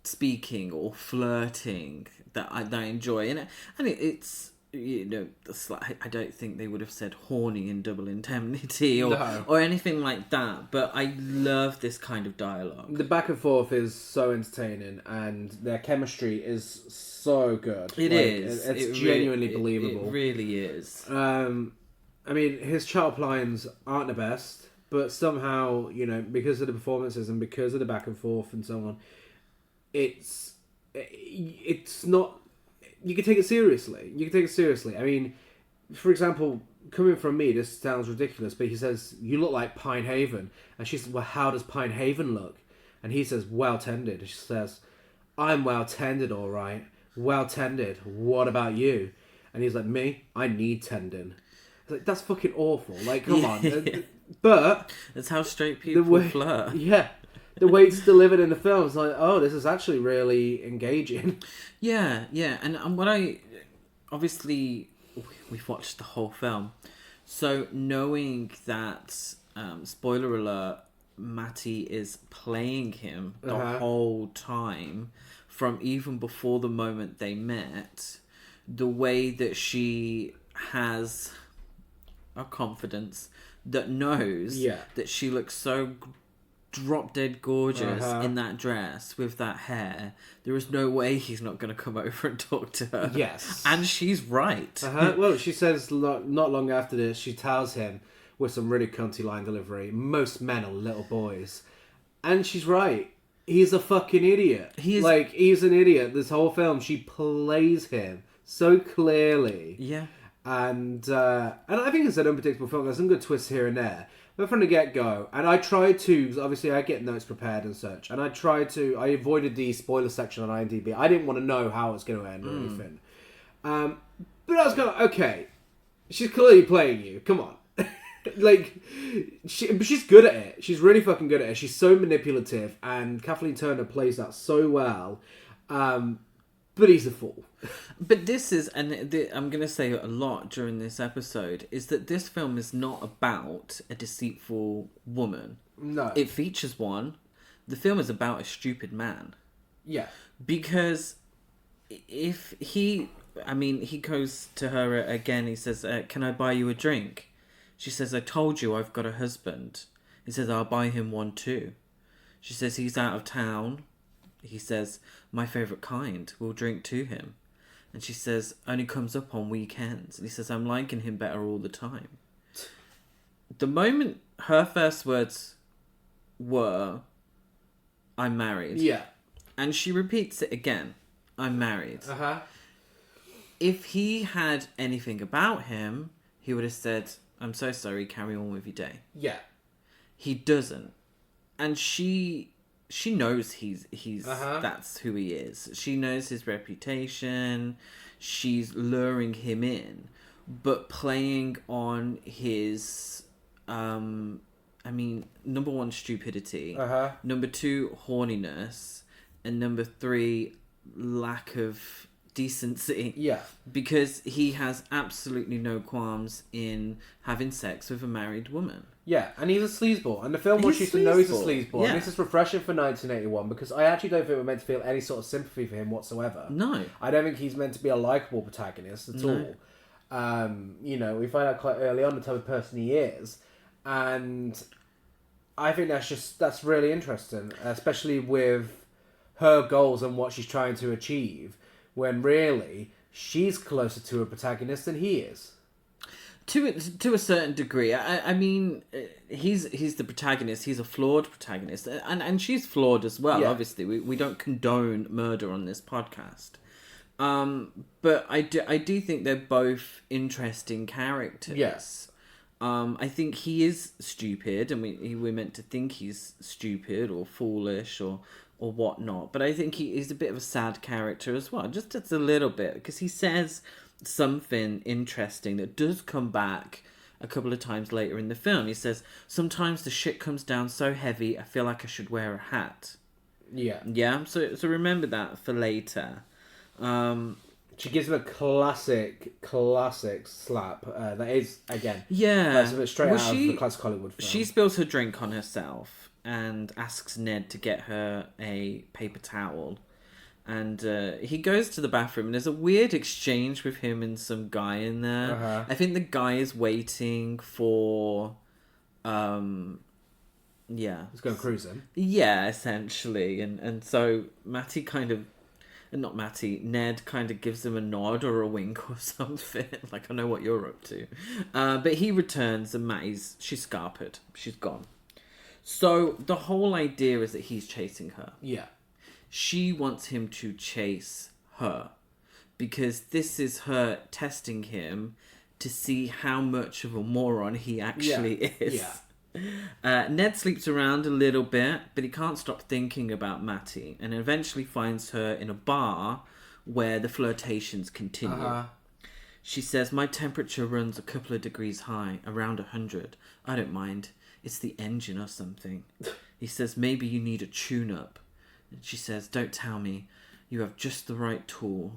speaking or flirting that I enjoy. And it's... I don't think they would have said horny in Double Indemnity or anything like that, but I love this kind of dialogue. The back and forth is so entertaining, and their chemistry is so good. It's genuinely believable. It really is. I mean, his chart lines aren't the best, but somehow, because of the performances and because of the back and forth and so on, it's not... You can take it seriously. I mean, for example, coming from me, this sounds ridiculous, but he says, "You look like Pine Haven." And she says, "Well, how does Pine Haven look?" And he says, "Well tended." And she says, "I'm well tended, all right. Well tended. What about you?" And he's like, "Me? I need tending." It's like, that's fucking awful. Like, come on. But... That's how straight people flirt. Yeah. The way it's delivered in the film is like, oh, this is actually really engaging. Yeah. And what obviously, we've watched the whole film. So knowing that, spoiler alert, Mattie is playing him the whole time, from even before the moment they met, the way that she has a confidence that knows that she looks so drop dead gorgeous in that dress with that hair, there is no way he's not going to come over and talk to her. Yes. And she's right. Well, she says not long after this, she tells him with some really cunty line delivery, most men are little boys. And she's right. He's a fucking idiot. He's an idiot. This whole film, she plays him so clearly. Yeah. And I think it's an unpredictable film. There's some good twists here and there. But from the get-go, and I tried to, because obviously I get notes prepared and such, and I avoided the spoiler section on IMDb. I didn't want to know how it's going to end or anything. But I was going, okay, she's clearly playing you. Come on. She's good at it. She's really fucking good at it. She's so manipulative, and Kathleen Turner plays that so well. But he's a fool. But this is, and I'm going to say a lot during this episode, is that this film is not about a deceitful woman. No. It features one. The film is about a stupid man. Yeah. Because if he goes to her again, he says, can I buy you a drink? She says, I told you I've got a husband. He says, I'll buy him one too. She says, he's out of town. He says, my favourite kind. We'll drink to him. And she says, only comes up on weekends. And he says, I'm liking him better all the time. The moment her first words were, I'm married. Yeah. And she repeats it again. I'm married. Uh-huh. If he had anything about him, he would have said, I'm so sorry, carry on with your day. Yeah. He doesn't. And she knows he's Uh-huh. that's who he is. She knows his reputation. She's luring him in, but playing on his number one, stupidity. Uh-huh. Number two, horniness, and number three, lack of decency. Yeah. Because he has absolutely no qualms in having sex with a married woman. Yeah, and he's a sleazeball. And the film wants you to know he's a sleazeball. Yeah. And this is refreshing for 1981 because I actually don't think we're meant to feel any sort of sympathy for him whatsoever. No. I don't think he's meant to be a likeable protagonist at all. We find out quite early on the type of person he is. And I think that's really interesting, especially with her goals and what she's trying to achieve, when really she's closer to a protagonist than he is. To a certain degree, I mean, he's the protagonist. He's a flawed protagonist, and she's flawed as well. Yeah. Obviously, we don't condone murder on this podcast, but I do think they're both interesting characters. Yes. I think he is stupid, and we're meant to think he's stupid or foolish or whatnot. But I think he's a bit of a sad character as well, just a little bit, because he says something interesting that does come back a couple of times later in the film. He says, sometimes the shit comes down so heavy I feel like I should wear a hat. Yeah, so remember that for later. She gives him a classic slap. That is, again, Yeah, straight out of the classic Hollywood film. She spills her drink on herself and asks Ned to get her a paper towel. And he goes to the bathroom, and there's a weird exchange with him and some guy in there. Uh-huh. I think the guy is waiting for, He's going cruising. yeah, essentially. And so Ned kind of gives him a nod or a wink or something. Like, I know what you're up to. But he returns, and she's scarpered. She's gone. So the whole idea is that he's chasing her. Yeah. She wants him to chase her because this is her testing him to see how much of a moron he actually is. Yeah. Ned sleeps around a little bit, but he can't stop thinking about Matty, and eventually finds her in a bar where the flirtations continue. Uh-huh. She says, my temperature runs a couple of degrees high, around 100. I don't mind. It's the engine or something. He says, maybe you need a tune-up. And she says, don't tell me. You have just the right tool.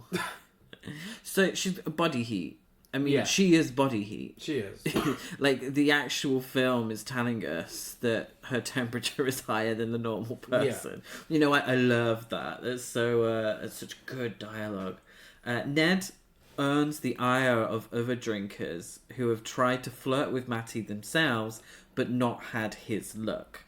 So she's body heat. I mean, she is body heat. She is. Like, the actual film is telling us that her temperature is higher than the normal person. Yeah. You know, I love that. It's such good dialogue. Ned earns the ire of other drinkers who have tried to flirt with Matty themselves, but not had his luck.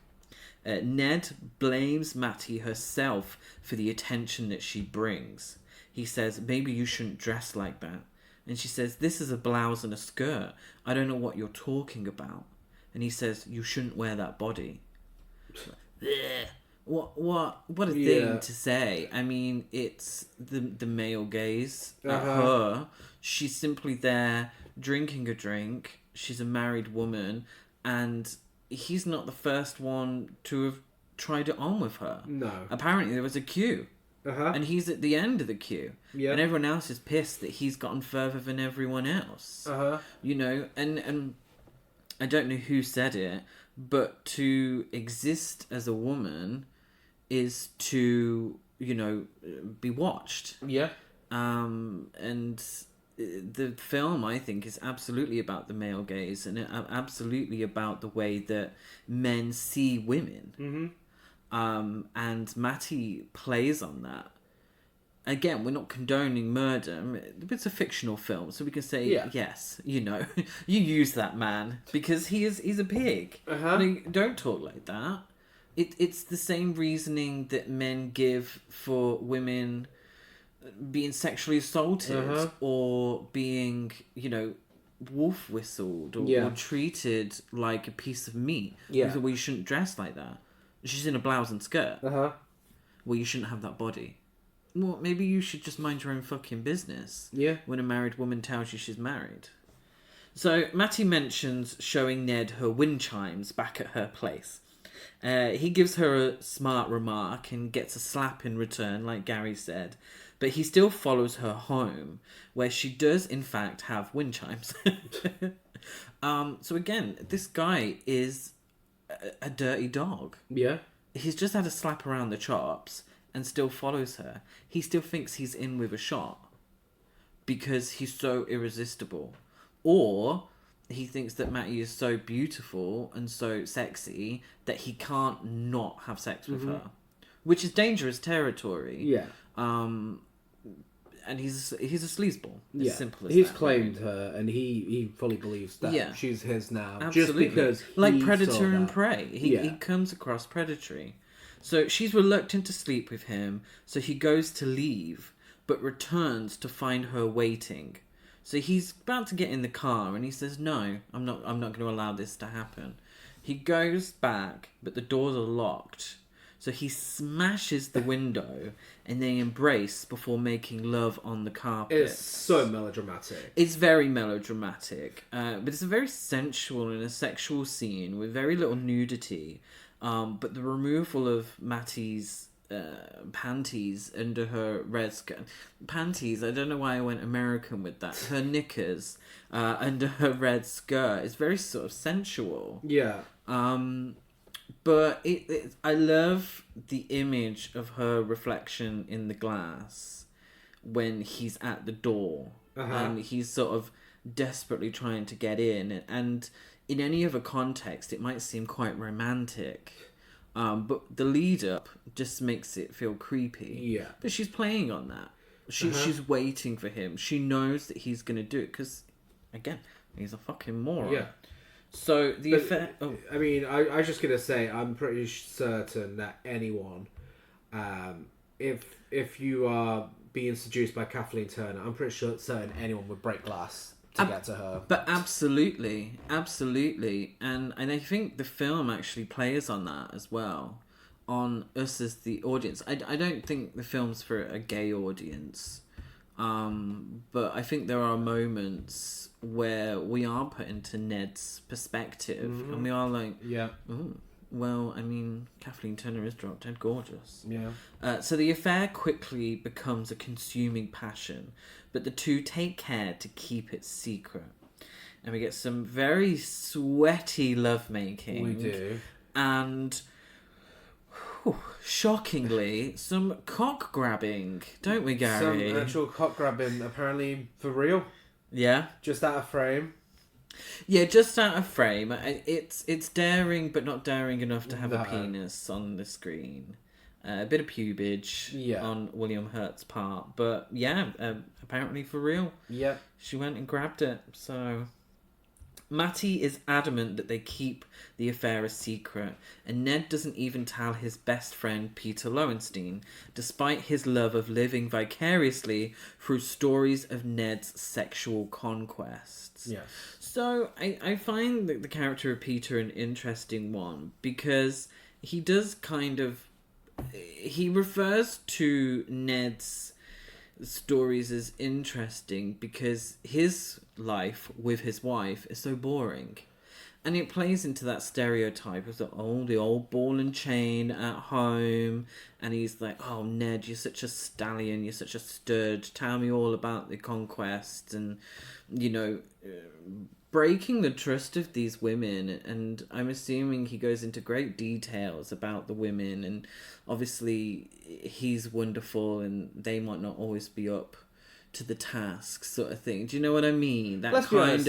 Ned blames Matty herself for the attention that she brings. He says, maybe you shouldn't dress like that. And she says, this is a blouse and a skirt. I don't know what you're talking about. And he says, you shouldn't wear that body. What a Yeah. thing to say. I mean, it's the male gaze at Uh-huh. her. She's simply there drinking a drink. She's a married woman, and he's not the first one to have tried it on with her. No. Apparently, there was a queue, Uh-huh. and he's at the end of the queue. Yeah. And everyone else is pissed that he's gotten further than everyone else. Uh-huh. You know, and I don't know who said it, but to exist as a woman is to, you know, be watched. Yeah. And the film, I think, is absolutely about the male gaze and absolutely about the way that men see women. Mm-hmm. And Matty plays on that. Again, we're not condoning murder. It's a fictional film, so we can say, Yeah. yes, you know, you use that man because he's a pig. Uh-huh. I mean, don't talk like that. It's the same reasoning that men give for women being sexually assaulted Uh-huh. or being, you know, wolf whistled or treated like a piece of meat. Yeah. Well, you shouldn't dress like that. She's in a blouse and skirt. Uh-huh. Well, you shouldn't have that body. Well, maybe you should just mind your own fucking business. Yeah. When a married woman tells you she's married. So, Matty mentions showing Ned her wind chimes back at her place. He gives her a smart remark and gets a slap in return, like Gary said. But he still follows her home, where she does, in fact, have wind chimes. So, again, this guy is a dirty dog. Yeah. He's just had a slap around the chops and still follows her. He still thinks he's in with a shot because he's so irresistible. Or he thinks that Matty is so beautiful and so sexy that he can't not have sex with her, which is dangerous territory. Yeah. And he's a sleazeball. Yeah. Simple as He's that, claimed really. her, and he fully believes that Yeah. she's his now. Absolutely. Just because like he saw predator and that. prey. He comes across predatory. So she's reluctant to sleep with him, so he goes to leave, but returns to find her waiting. So he's about to get in the car and he says, "No, I'm not going to allow this to happen." He goes back, but the doors are locked. So he smashes the window and they embrace before making love on the carpet. It's so melodramatic. It's very melodramatic, but it's a very sensual and a sexual scene with very little nudity. But the removal of Matty's panties under her red skirt. Panties, I don't know why I went American with that. Her knickers under her red skirt is very sort of sensual. Yeah. But I love the image of her reflection in the glass when he's at the door. Uh-huh. And he's sort of desperately trying to get in. And in any other context, it might seem quite romantic. But the lead up just makes it feel creepy. Yeah. But she's playing on that. She's waiting for him. She knows that he's going to do it because, again, he's a fucking moron. Yeah. So the effect... Oh. I mean, I was just gonna say, I'm pretty certain that anyone, if you are being seduced by Kathleen Turner, I'm pretty certain anyone would break glass to get to her. But absolutely, and I think the film actually plays on that as well, on us as the audience. I don't think the film's for a gay audience, but I think there are moments where we are put into Ned's perspective, and we are like, Yeah. "Ooh, well, I mean, Kathleen Turner is drop dead gorgeous." Yeah. So the affair quickly becomes a consuming passion, but the two take care to keep it secret. And we get some very sweaty lovemaking. We do. And, shockingly, some cock grabbing, don't we, Gary? Some actual cock grabbing, apparently for real. Yeah? Just out of frame. Yeah, just out of frame. It's daring, but not daring enough to have No. a penis on the screen. A bit of pubage on William Hurt's part. But yeah, apparently for real. Yep. She went and grabbed it. So Matty is adamant that they keep the affair a secret, and Ned doesn't even tell his best friend Peter Lowenstein, despite his love of living vicariously through stories of Ned's sexual conquests. Yes. So I find the character of Peter an interesting one, because he does kind of he refers to Ned's stories as interesting because his life with his wife is so boring. And it plays into that stereotype of the old ball and chain at home. And he's like, oh, Ned, you're such a stallion. You're such a stud. Tell me all about the conquest. And, breaking the trust of these women. And I'm assuming he goes into great details about the women. And obviously he's wonderful and they might not always be up to the task, sort of thing. Do you know what I mean? That Let's be honest.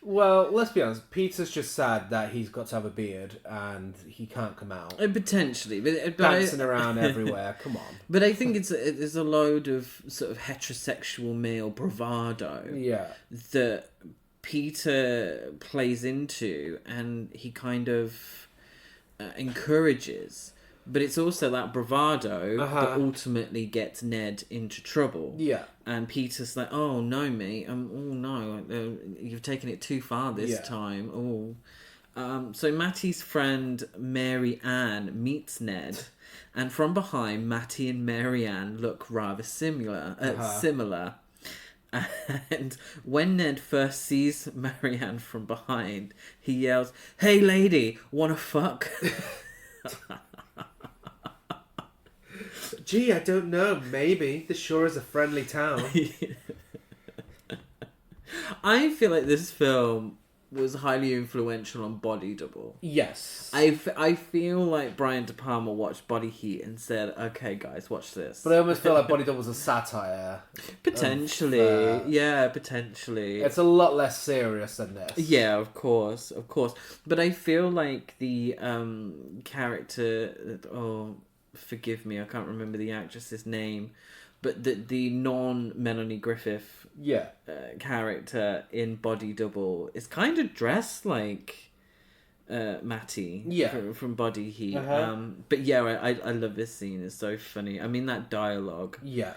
Well, let's be honest. Peter's just sad that he's got to have a beard and he can't come out. Potentially, but dancing around everywhere. Come on. But I think it's a load of sort of heterosexual male bravado. Yeah. That Peter plays into, and he kind of encourages. But it's also that bravado that ultimately gets Ned into trouble. Yeah. And Peter's like, oh, no, mate. Oh, no. You've taken it too far this time. Oh. So Matty's friend Mary Ann meets Ned. And from behind, Matty and Mary Ann look rather similar. And when Ned first sees Mary Ann from behind, he yells, hey, lady, wanna fuck? Gee, I don't know. Maybe. This sure is a friendly town. I feel like this film was highly influential on Body Double. Yes. I feel like Brian De Palma watched Body Heat and said, okay, guys, watch this. But I almost feel like Body Double was a satire. Potentially. Yeah, potentially. It's a lot less serious than this. Yeah, of course. But I feel like the character... Oh, forgive me, I can't remember the actress's name. But the non-Melanie Griffith character in Body Double is kind of dressed like Matty from Body Heat. But yeah, I love this scene. It's so funny. I mean, that dialogue. Yeah.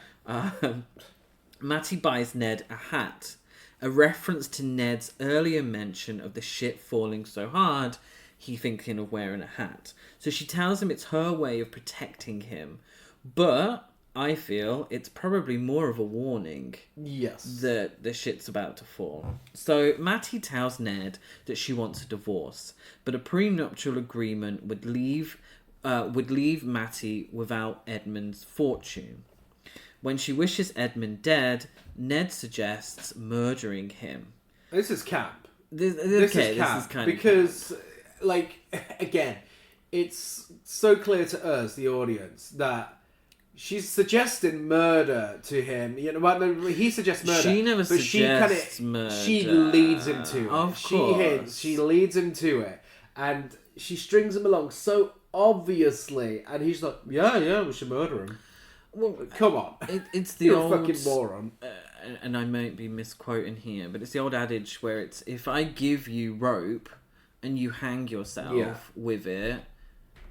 Matty buys Ned a hat, a reference to Ned's earlier mention of the shit falling so hard he thinking of wearing a hat. So she tells him it's her way of protecting him. But I feel it's probably more of a warning. Yes. That the shit's about to fall. So Matty tells Ned that she wants a divorce, but a prenuptial agreement would leave Matty without Edmund's fortune. When she wishes Edmund dead, Ned suggests murdering him. This is camp. This is kind because, like, again, it's so clear to us, the audience, that she's suggesting murder to him. You know, he suggests murder. She never suggests murder. She leads him to it. Of she course. hints. She leads him to it, and she strings him along so obviously, and he's like, "Yeah, we should murder him." Well, come on, it's the You're old a fucking moron. And I might be misquoting here, but it's the old adage where it's if I give you rope and you hang yourself with it,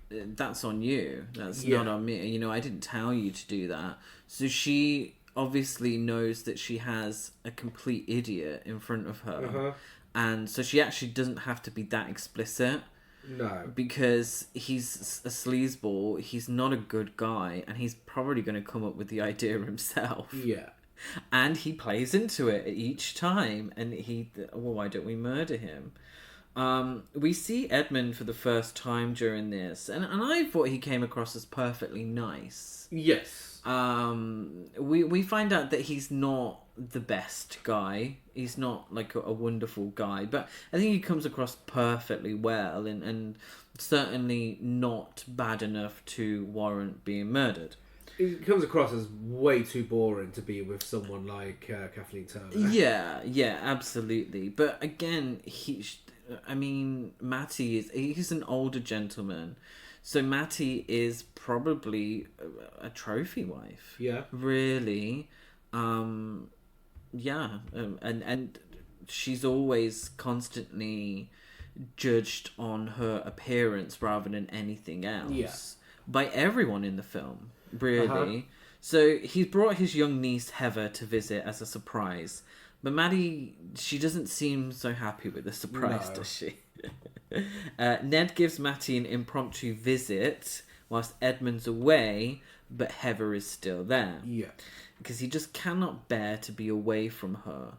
that's on you. That's not on me. You know, I didn't tell you to do that. So she obviously knows that she has a complete idiot in front of her. And so she actually doesn't have to be that explicit. No. Because he's a sleazeball, he's not a good guy, and he's probably going to come up with the idea himself. Yeah. And he plays into it each time, and why don't we murder him? We see Edmund for the first time during this, and I thought he came across as perfectly nice. Yes. We find out that he's not the best guy. He's not like a wonderful guy, but I think he comes across perfectly well and certainly not bad enough to warrant being murdered. He comes across as way too boring to be with someone like Kathleen Turner. Yeah, absolutely. But again, Matty he's an older gentleman. So Matty is probably a trophy wife. Yeah. Really. And she's always constantly judged on her appearance rather than anything else by everyone in the film, really. So he's brought his young niece Heather to visit as a surprise, but Maddie, she doesn't seem so happy with the surprise, does she? Ned gives Matty an impromptu visit whilst Edmund's away, but Heather is still there. Yeah. Because he just cannot bear to be away from her.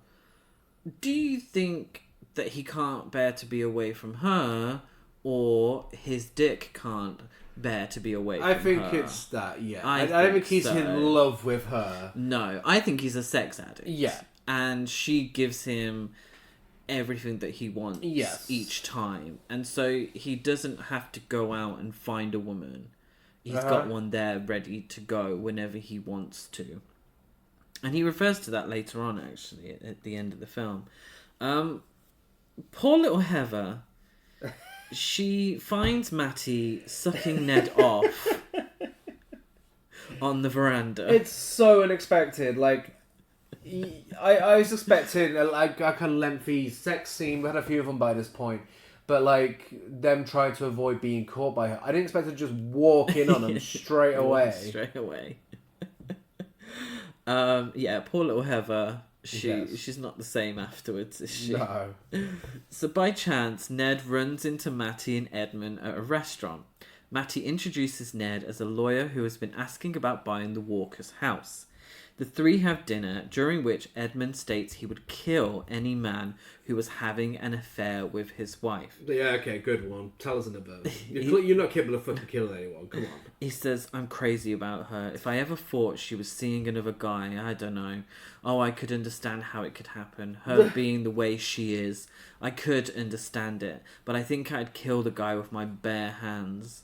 Do you think that he can't bear to be away from her, or his dick can't bear to be away from her? I think it's that, yeah. I don't think think he's so. in love with her. No, I think he's a sex addict. Yeah. And she gives him everything that he wants each time. And so he doesn't have to go out and find a woman. He's got one there ready to go whenever he wants to. And he refers to that later on, actually, at the end of the film. Poor little Heather. She finds Matty sucking Ned off on the veranda. It's so unexpected. Like, I was expecting like a lengthy sex scene. We had a few of them by this point. But, like, them trying to avoid being caught by her. I didn't expect her to just walk in on them straight away. Straight away. Yeah, poor little Heather. She's not the same afterwards, is she? No. So by chance, Ned runs into Matty and Edmund at a restaurant. Matty introduces Ned as a lawyer who has been asking about buying the Walker's house. The three have dinner, during which Edmund states he would kill any man who was having an affair with his wife. Yeah, okay, good one. Tell us another. You're not capable of fucking killing anyone, come on. He says, I'm crazy about her. If I ever thought she was seeing another guy, I don't know. Oh, I could understand how it could happen. Her being the way she is. I could understand it. But I think I'd kill the guy with my bare hands.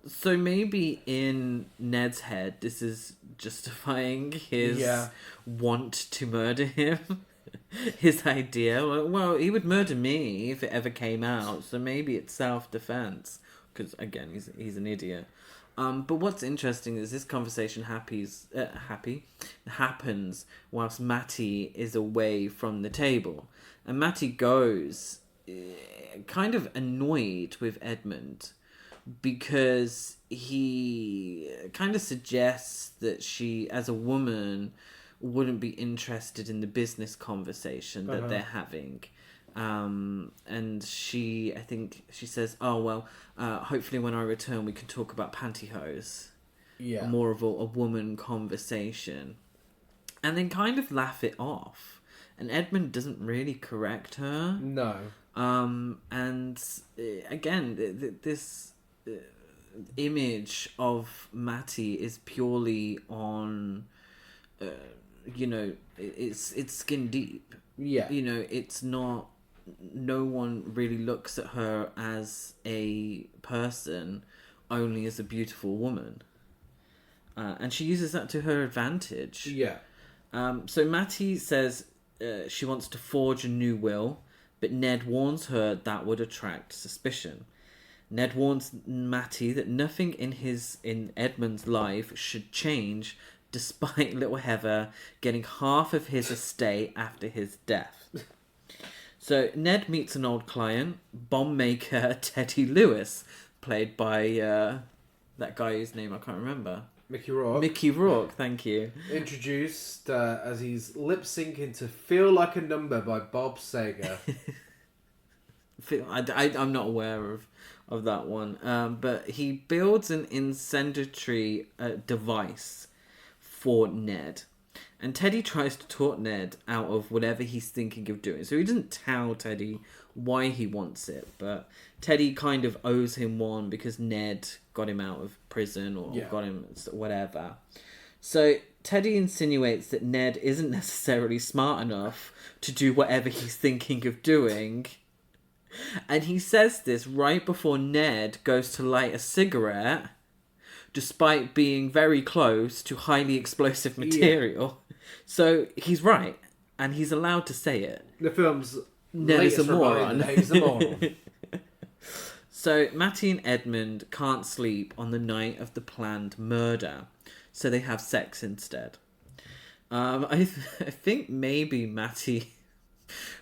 So maybe in Ned's head, this is justifying his want to murder him. His idea. Well, he would murder me if it ever came out. So maybe it's self-defense. Because, again, he's an idiot. But what's interesting is this conversation happens whilst Matty is away from the table. And Matty goes kind of annoyed with Edmund because he kind of suggests that she, as a woman, wouldn't be interested in the business conversation that they're having. And I think she says, oh, well, hopefully when I return we can talk about pantyhose. Yeah. More of a woman conversation. And then kind of laugh it off. And Edmund doesn't really correct her. No. And again, this image of Matty is purely on, it's skin deep. Yeah. It's not, no one really looks at her as a person, only as a beautiful woman. And she uses that to her advantage. Yeah. So Matty says she wants to forge a new will, but Ned warns her that would attract suspicion. Ned warns Matty that nothing in Edmund's life should change, despite little Heather getting half of his estate after his death. So Ned meets an old client, bomb maker Teddy Lewis, played by that guy whose name I can't remember. Mickey Rourke. Mickey Rourke, thank you. Introduced as he's lip-syncing to Feel Like a Number by Bob Seger. I'm not aware of that one. But he builds an incendiary device for Ned. And Teddy tries to talk Ned out of whatever he's thinking of doing. So he doesn't tell Teddy why he wants it. But Teddy kind of owes him one because Ned got him out of prison or got him whatever. So Teddy insinuates that Ned isn't necessarily smart enough to do whatever he's thinking of doing. And he says this right before Ned goes to light a cigarette, despite being very close to highly explosive material. Yeah. So he's right, and he's allowed to say it. The film's Ned is a moron. He's a moron. So Matty and Edmund can't sleep on the night of the planned murder, so they have sex instead. I think maybe Matty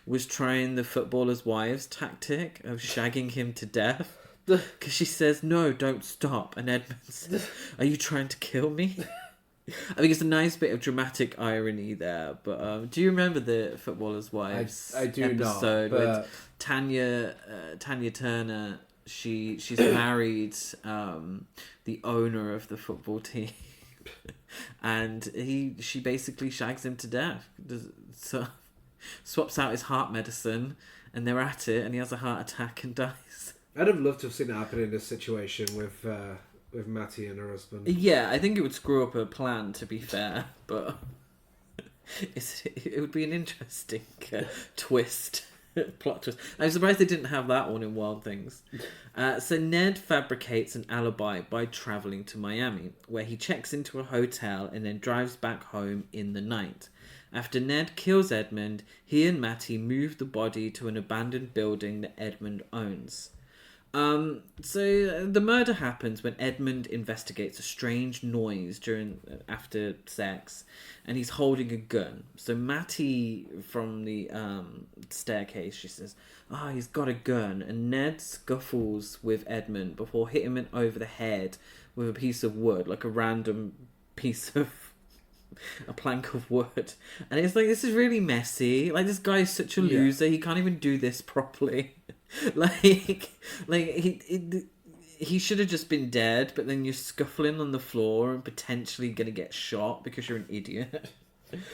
was trying the footballers' wives tactic of shagging him to death. Because she says, no, don't stop. And Edmund says, are you trying to kill me? I think it's a nice bit of dramatic irony there. But do you remember the footballers' wives I do episode not, but... with Tanya Turner she's married the owner of the football team, and she basically shags him to death. So swaps out his heart medicine, and they're at it, and he has a heart attack and dies. I'd have loved to have seen it happen in this situation with Matty and her husband. Yeah, I think it would screw up her plan, to be fair, but it would be an interesting twist. Plot twist. I'm surprised they didn't have that one in Wild Things. So Ned fabricates an alibi by travelling to Miami, where he checks into a hotel and then drives back home in the night. After Ned kills Edmund, he and Matty move the body to an abandoned building that Edmund owns. So the murder happens when Edmund investigates a strange noise after sex, and he's holding a gun. So Matty from the staircase, she says, he's got a gun, and Ned scuffles with Edmund before hitting him over the head with a piece of wood, like a random piece of a plank of wood. And it's like, this is really messy. Like, this guy is such a loser. He can't even do this properly. like he should have just been dead, but then you're scuffling on the floor and potentially gonna get shot because you're an idiot.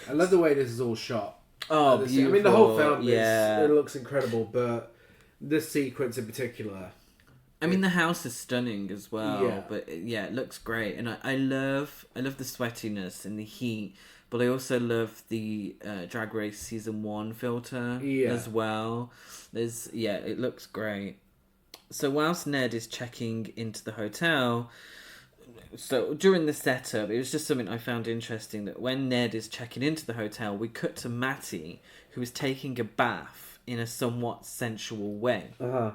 I love the way this is all shot. Oh, beautiful. I mean, the whole film it looks incredible, but this sequence in particular. I mean, the house is stunning as well, Yeah. but yeah, it looks great, and I love the sweatiness and the heat, but I also love the Drag Race Season 1 filter as well. It looks great. So whilst Ned is checking into the hotel, so during the setup, it was just something I found interesting, that when Ned is checking into the hotel, we cut to Matty, who is taking a bath in a somewhat sensual way. Uh-huh.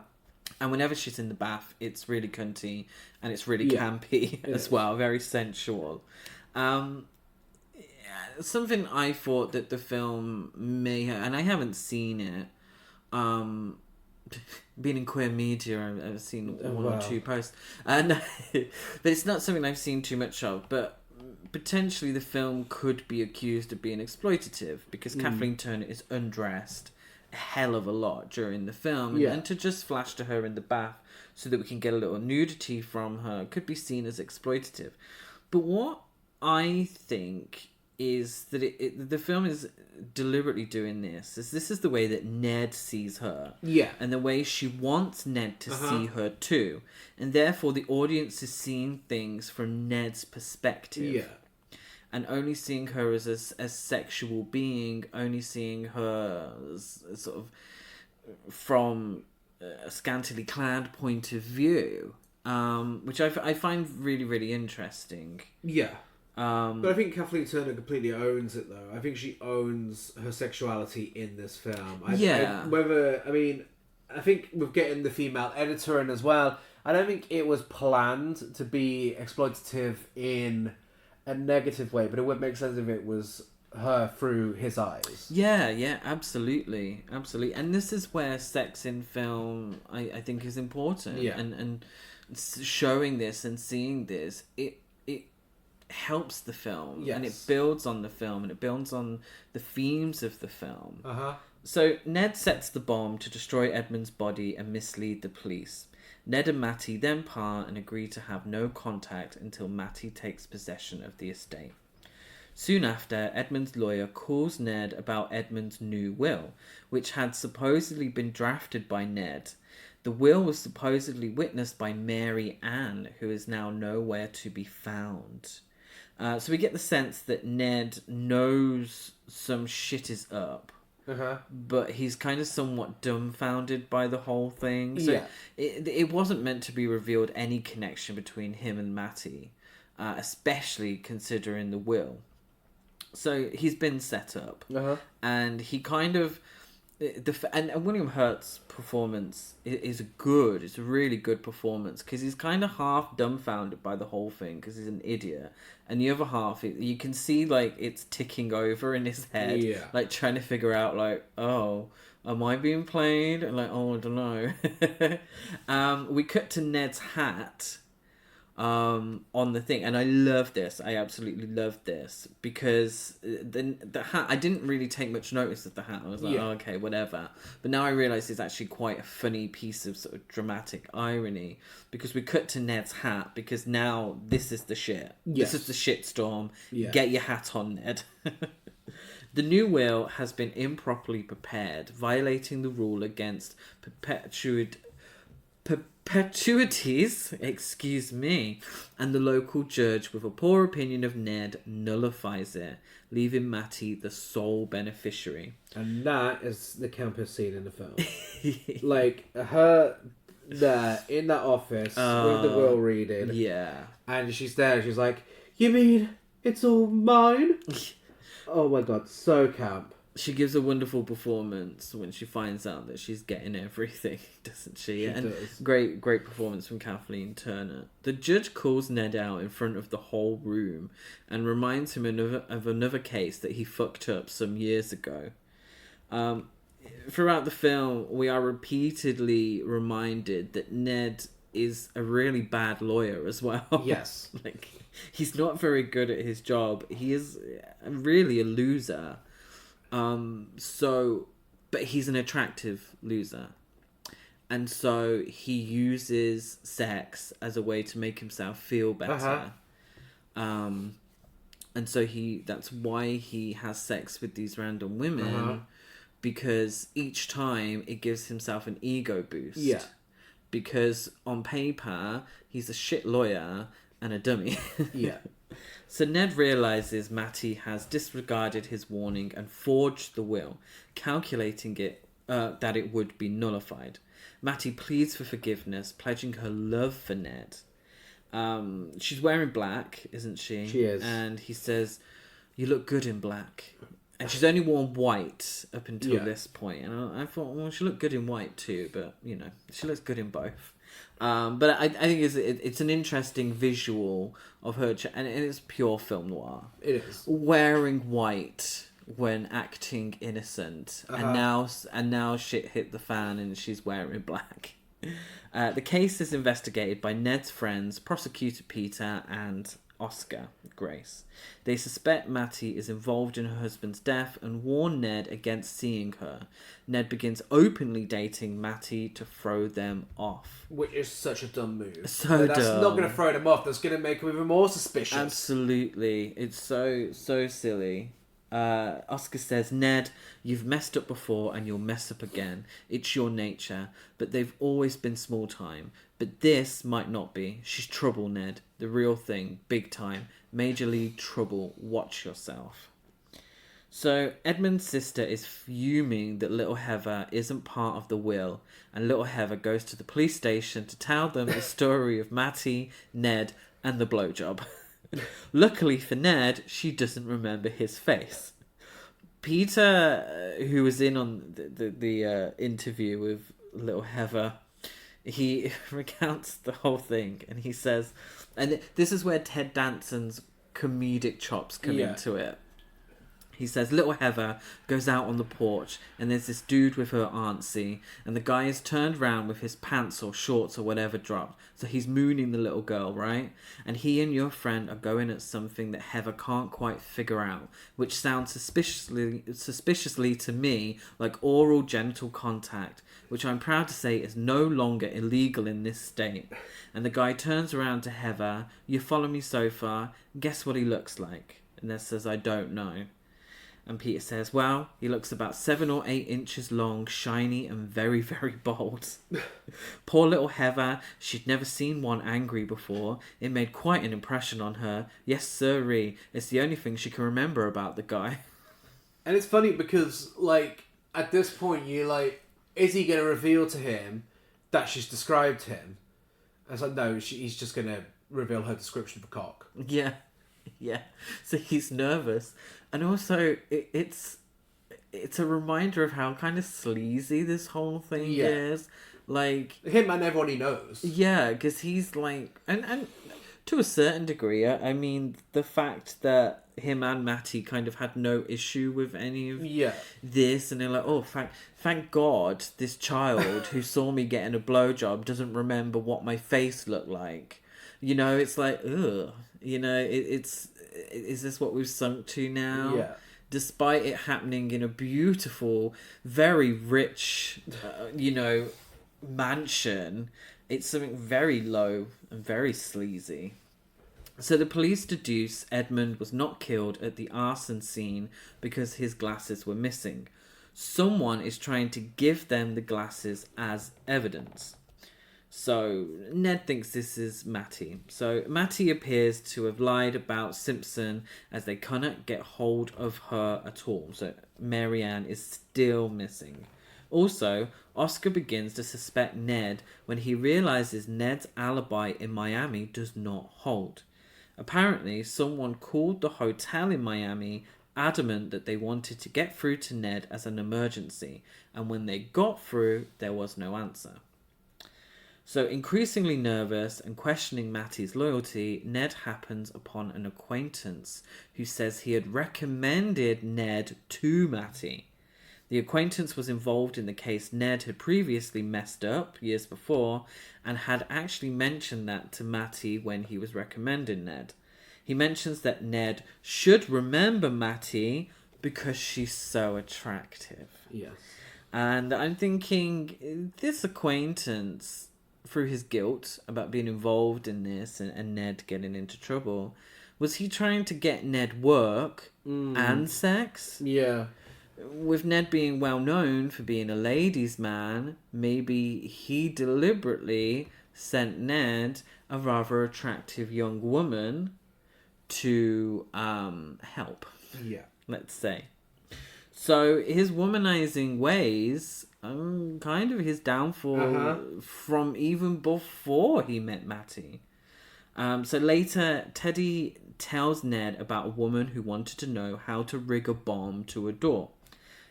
And whenever she's in the bath, it's really cunty and it's really campy as well, very sensual. Something I thought that the film may have, and I haven't seen it, being in queer media, I've seen one or two posts, but it's not something I've seen too much of, but potentially the film could be accused of being exploitative, because Kathleen Turner is undressed a hell of a lot during the film, and to just flash to her in the bath so that we can get a little nudity from her could be seen as exploitative. But what I think is that the film is deliberately doing this is the way that Ned sees her, and the way she wants Ned to see her too, and therefore the audience is seeing things from Ned's perspective, and only seeing her as a sexual being, only seeing her as sort of from a scantily clad point of view, which I find really, really interesting. But I think Kathleen Turner completely owns it, though. I think she owns her sexuality in this film. I think with getting the female editor in as well, I don't think it was planned to be exploitative in a negative way, but it would make sense if it was her through his eyes. Yeah, absolutely. And this is where sex in film, I think, is important. And showing this and seeing this, it helps the film, and it builds on the film, and it builds on the themes of the film. So Ned sets the bomb to destroy Edmund's body and mislead the police. Ned and Matty then part and agree to have no contact until Matty takes possession of the estate. Soon after, Edmund's lawyer calls Ned about Edmund's new will, which had supposedly been drafted by Ned. The will was supposedly witnessed by Mary Ann, who is now nowhere to be found. So we get the sense that Ned knows some shit is up, but he's kind of somewhat dumbfounded by the whole thing. So it wasn't meant to be revealed any connection between him and Matty, especially considering the will. So he's been set up, and he kind of... And William Hurt's performance is good. It's a really good performance, because he's kind of half dumbfounded by the whole thing because he's an idiot, and the other half, you can see like it's ticking over in his head, like trying to figure out like, oh, am I being played? And like, oh, I don't know. We cut to Ned's hat, on the thing, and I love this. I absolutely love this because the hat. I didn't really take much notice of the hat. I was like, Yeah. oh, okay, whatever. But now I realise it's actually quite a funny piece of sort of dramatic irony because we cut to Ned's hat because now this is the shit. Yes. This is the shitstorm. Yeah. Get your hat on, Ned. The new will has been improperly prepared, violating the rule against perpetuities, excuse me, and the local judge with a poor opinion of Ned nullifies it, leaving Matty the sole beneficiary. And that is the campus scene in the film. Like, her there in that office with the will reading. Yeah. And she's there, she's like, you mean it's all mine? Oh my god, so camp. She gives a wonderful performance when she finds out that she's getting everything, doesn't she? She does. Great performance from Kathleen Turner. The judge calls Ned out in front of the whole room and reminds him of another case that he fucked up some years ago. Throughout the film, we are repeatedly reminded that Ned is a really bad lawyer as well. Yes. Like, he's not very good at his job. He is really a loser. But he's an attractive loser. And so he uses sex as a way to make himself feel better. And so that's why he has sex with these random women, because each time it gives himself an ego boost. Yeah. Because on paper, he's a shit lawyer and a dummy. Yeah. So Ned realises Matty has disregarded his warning and forged the will, calculating that it would be nullified. Matty pleads for forgiveness, pledging her love for Ned. She's wearing black, isn't she? She is. And he says, "You look good in black." And she's only worn white up until this point. And I thought, well, she looked good in white too, but, you know, she looks good in both. But I think it's an interesting visual of her, and it's pure film noir. It is. Wearing white when acting innocent, and now shit hit the fan, and she's wearing black. The case is investigated by Ned's friends, prosecutor Peter and Oscar Grace. They suspect Matty is involved in her husband's death and warn Ned against seeing her. Ned begins openly dating Matty to throw them off. Which is such a dumb move. That's not going to throw them off. That's going to make them even more suspicious. Absolutely. It's so silly. Oscar says, "Ned, you've messed up before and you'll mess up again. It's your nature, but they've always been small time. But this might not be. She's trouble, Ned. The real thing. Big time. Major league trouble. Watch yourself." So Edmund's sister is fuming that little Heather isn't part of the will, and little Heather goes to the police station to tell them the story of Matty, Ned, and the blowjob. Luckily for Ned, she doesn't remember his face. Peter, who was in on the interview with little Heather, he recounts the whole thing, and he says, and this is where Ted Danson's comedic chops come into it. He says, little Heather goes out on the porch and there's this dude with her auntie, and the guy is turned round with his pants or shorts or whatever dropped. So he's mooning the little girl, right? And he and your friend are going at something that Heather can't quite figure out, which sounds suspiciously to me like oral genital contact, which I'm proud to say is no longer illegal in this state. And the guy turns around to Heather, "You follow me so far? Guess what he looks like?" And Ned says, "I don't know." And Peter says, "Well, he looks about 7 or 8 inches long, shiny and very, very bold." Poor little Heather, she'd never seen one angry before. It made quite an impression on her. Yes, sirree, it's the only thing she can remember about the guy. And it's funny because, like, at this point, you're like, is he going to reveal to him that she's described him? And it's like, no, he's just going to reveal her description of a cock. Yeah. So he's nervous. And also, it's a reminder of how kind of sleazy this whole thing is. Like, him and everyone he knows. Yeah, because he's like, and to a certain degree, I mean, the fact that him and Matty kind of had no issue with any of this, and they're like, oh, thank God this child who saw me getting a blowjob doesn't remember what my face looked like. You know, it's like, ugh. You know, is this what we've sunk to now? Yeah. Despite it happening in a beautiful, very rich, mansion, it's something very low and very sleazy. So the police deduce Edmund was not killed at the arson scene because his glasses were missing. Someone is trying to give them the glasses as evidence. So Ned thinks this is Matty. So Matty appears to have lied about Simpson as they cannot get hold of her at all. So Marianne is still missing. Also, Oscar begins to suspect Ned when he realizes Ned's alibi in Miami does not hold. Apparently, someone called the hotel in Miami adamant that they wanted to get through to Ned as an emergency, and when they got through, there was no answer. So, increasingly nervous and questioning Matty's loyalty, Ned happens upon an acquaintance who says he had recommended Ned to Matty. The acquaintance was involved in the case Ned had previously messed up years before and had actually mentioned that to Matty when he was recommending Ned. He mentions that Ned should remember Matty because she's so attractive. Yes. And I'm thinking, this acquaintance, through his guilt about being involved in this and Ned getting into trouble, was he trying to get Ned work and sex? Yeah. With Ned being well known for being a ladies' man, maybe he deliberately sent Ned a rather attractive young woman to help, Yeah. let's say. So his womanizing ways, kind of his downfall from even before he met Matty. So later, Teddy tells Ned about a woman who wanted to know how to rig a bomb to a door.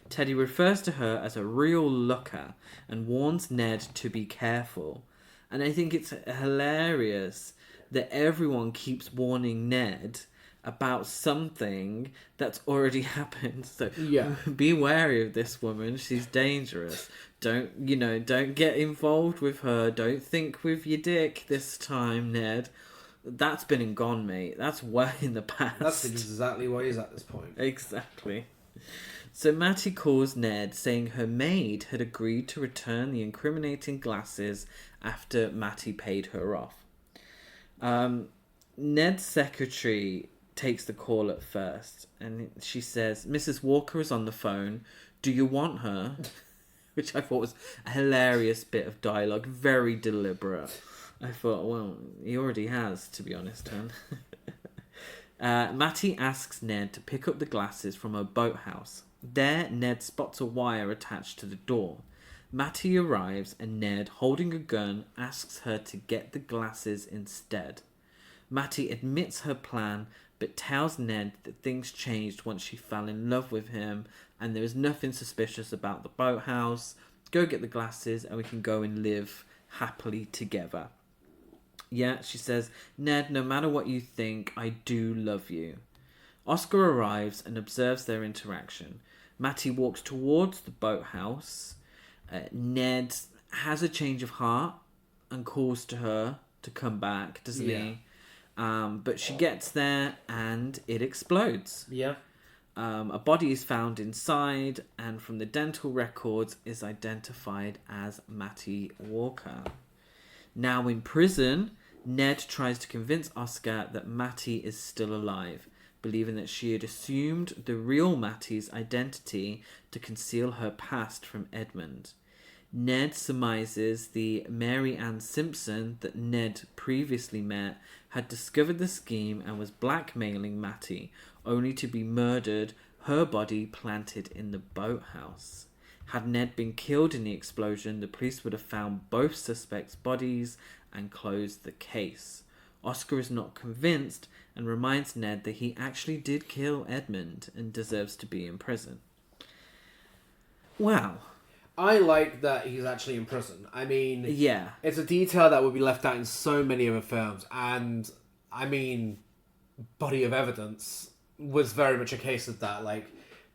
Teddy refers to her as a real looker and warns Ned to be careful. And I think it's hilarious that everyone keeps warning Ned about something that's already happened. So Yeah. be wary of this woman. She's dangerous. Don't get involved with her. Don't think with your dick this time, Ned. That's been and gone, mate. That's way in the past. That's exactly where he's at this point. Exactly. So Matty calls Ned, saying her maid had agreed to return the incriminating glasses after Matty paid her off. Ned's secretary takes the call at first, and she says, "Mrs. Walker is on the phone. Do you want her?" Which I thought was a hilarious bit of dialogue, very deliberate. I thought, well, he already has, to be honest, hon. Matty asks Ned to pick up the glasses from her boathouse. There, Ned spots a wire attached to the door. Matty arrives and Ned, holding a gun, asks her to get the glasses instead. Matty admits her plan, but tells Ned that things changed once she fell in love with him and there is nothing suspicious about the boathouse. Go get the glasses and we can go and live happily together. Yeah, she says, "Ned, no matter what you think, I do love you." Oscar arrives and observes their interaction. Matty walks towards the boathouse. Ned has a change of heart and calls to her to come back, doesn't he? But she gets there and it explodes. Yeah. A body is found inside and from the dental records is identified as Matty Walker. Now in prison, Ned tries to convince Oscar that Matty is still alive, believing that she had assumed the real Matty's identity to conceal her past from Edmund. Ned surmises the Mary Ann Simpson that Ned previously met had discovered the scheme and was blackmailing Matty, only to be murdered, her body planted in the boathouse. Had Ned been killed in the explosion, the police would have found both suspects' bodies and closed the case. Oscar is not convinced and reminds Ned that he actually did kill Edmund and deserves to be in prison. Wow. I like that he's actually in prison. I mean, Yeah. it's a detail that would be left out in so many other films. And, I mean, Body of Evidence was very much a case of that. Like,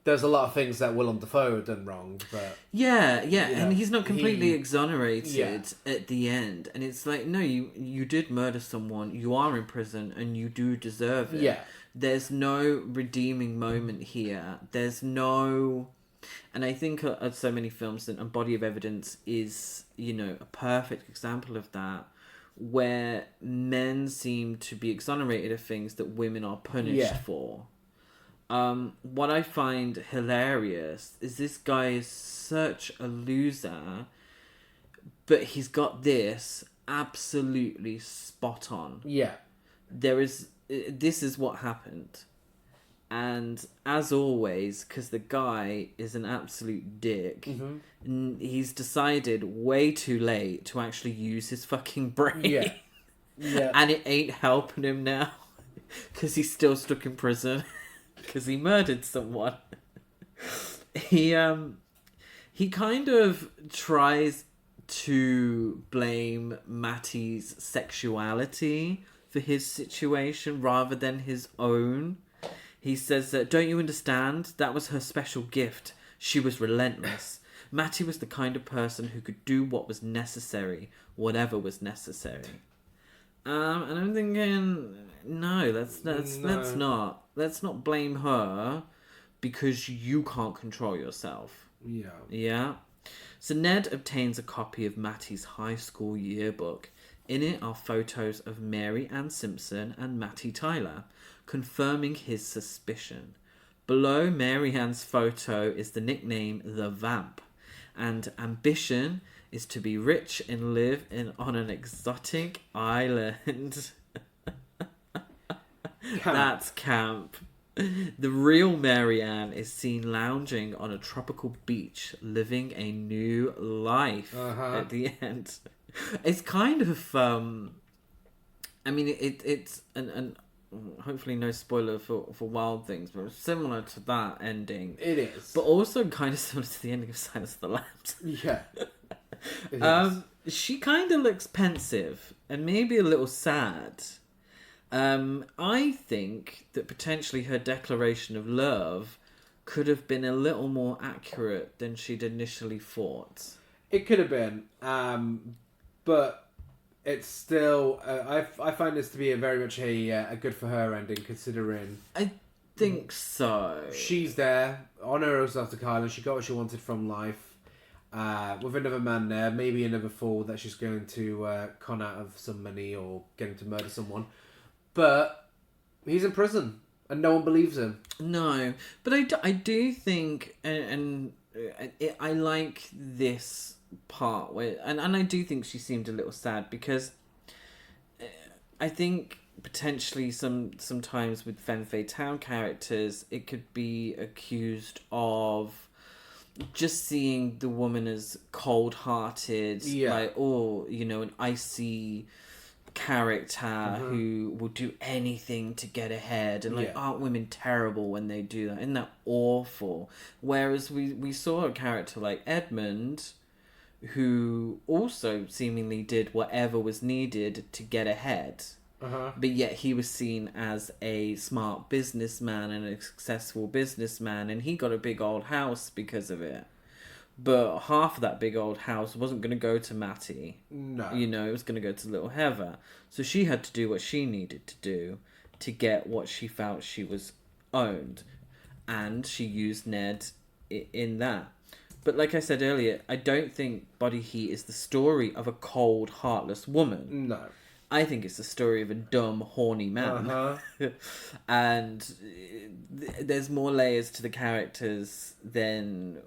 there's a lot of things that Willem Dafoe done wrong, but Yeah, Yeah, and he's not completely he- exonerated Yeah. at the end. And it's like, no, you did murder someone, you are in prison, and you do deserve it. Yeah. There's no redeeming moment here. There's no... And I think so many films, and Body of Evidence is, a perfect example of that, where men seem to be exonerated of things that women are punished Yeah. for. What I find hilarious is this guy is such a loser, but he's got this absolutely spot on. yeah. This is what happened. And as always, because the guy is an absolute dick, he's decided way too late to actually use his fucking brain. Yeah. Yeah. And it ain't helping him now, because he's still stuck in prison, because he murdered someone. He kind of tries to blame Matty's sexuality for his situation rather than his own. He says that, don't you understand? That was her special gift. She was relentless. Matty was the kind of person who could do what was necessary, whatever was necessary. And I'm thinking, no, let's not blame her because you can't control yourself. Yeah. Yeah. So Ned obtains a copy of Matty's high school yearbook. In it are photos of Mary Ann Simpson and Matty Tyler, confirming his suspicion. Below Mary Ann's photo is the nickname The Vamp, and ambition is to be rich and live on an exotic island. That's camp. The real Mary Ann is seen lounging on a tropical beach, living a new life at the end. It's kind of, I mean, it's an hopefully no spoiler for Wild Things, but it's similar to that ending. It is. But also kind of similar to the ending of Silence of the Lambs. Yeah. It is. She kind of looks pensive and maybe a little sad. I think that potentially her declaration of love could have been a little more accurate than she'd initially thought. It could have been, but it's still. I find this to be a very much a good for her ending, considering I think so. she's there on her exotic island. She got what she wanted from life. With another man there, maybe another fool that she's going to con out of some money or get him to murder someone. But he's in prison and no one believes him. No, but I do think, and I like this part where, and I do think she seemed a little sad because I think potentially sometimes with femme fatale characters, it could be accused of just seeing the woman as cold-hearted, like, an icy character who will do anything to get ahead, and aren't women terrible when they do that? Isn't that awful? Whereas we saw a character like Edmund who also seemingly did whatever was needed to get ahead, but yet he was seen as a smart businessman and a successful businessman, and he got a big old house because of it. But half of that big old house wasn't going to go to Matty. No. It was going to go to little Heather. So she had to do what she needed to do to get what she felt she was owned. And she used Ned in that. But like I said earlier, I don't think Body Heat is the story of a cold, heartless woman. No. I think it's the story of a dumb, horny man. And there's more layers to the characters than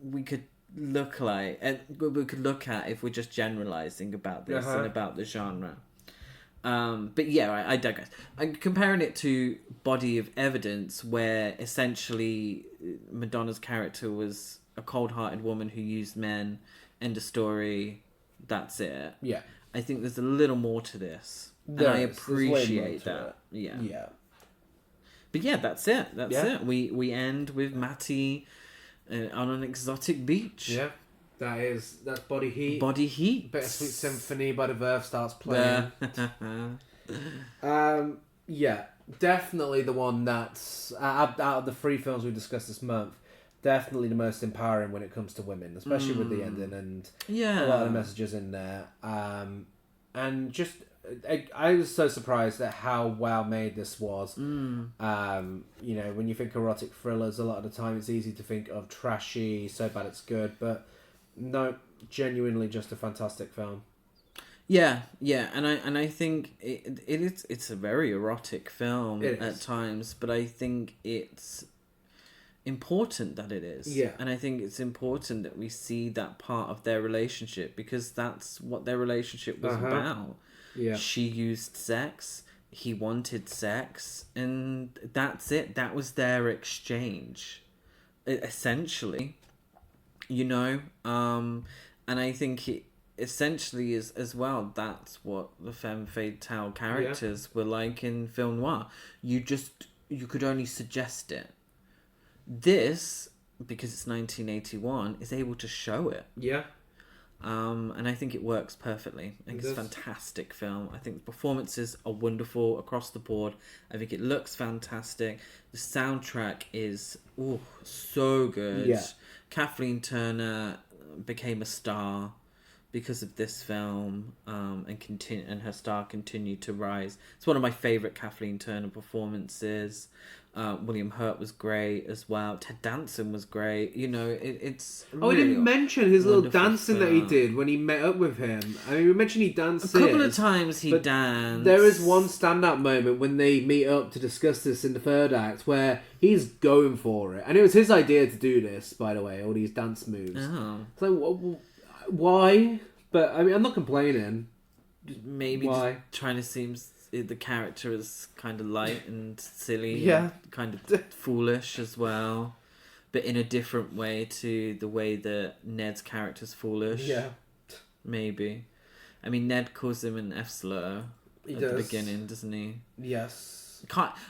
we could look like, and we could look at if we're just generalizing about this and about the genre. But yeah, I digress. I'm comparing it to Body of Evidence, where essentially Madonna's character was a cold-hearted woman who used men. End of story. That's it. Yeah. I think there's a little more to this, and I appreciate that. Yeah. Yeah. But yeah, that's it. That's Yeah. it. We end with Matty on an exotic beach. Yeah. That's Body Heat. Body Heat. Bittersweet Symphony by the Verve starts playing. Yeah. definitely the one that's out of the 3 films we discussed this month. Definitely the most empowering when it comes to women, especially with the ending and a lot of the messages in there. And just, I was so surprised at how well made this was. You know, when you think erotic thrillers, a lot of the time it's easy to think of trashy, so bad it's good, but no, genuinely just a fantastic film. Yeah, and I think it's a very erotic film at times, but I think it's important that it is. Yeah. And I think it's important that we see that part of their relationship, because that's what their relationship was about. Yeah. She used sex, he wanted sex, and that's it. That was their exchange, essentially. You know? And I think it essentially is as well, that's what the femme fatale characters were like in film noir. You could only suggest it. This, because it's 1981, is able to show it. Yeah. And I think it works perfectly. I think it's a fantastic film. I think the performances are wonderful across the board. I think it looks fantastic. The soundtrack is so good. Yeah. Kathleen Turner became a star because of this film, and her star continued to rise. It's one of my favourite Kathleen Turner performances. William Hurt was great as well. Ted Danson was great. You know, it's we didn't mention his little dancing that he did when he met up with him. I mean, we mentioned he danced a couple of times he danced. There is one standout moment when they meet up to discuss this in the 3rd act where he's going for it. And it was his idea to do this, by the way, all these dance moves. Oh. It's like, why? But, I mean, I'm not complaining. Maybe why? Just trying to seem the character is kind of light and silly. Yeah. And kind of foolish as well. But in a different way to the way that Ned's character's foolish. Yeah. Maybe. I mean, Ned calls him an F-slur at the beginning, doesn't he? Yes.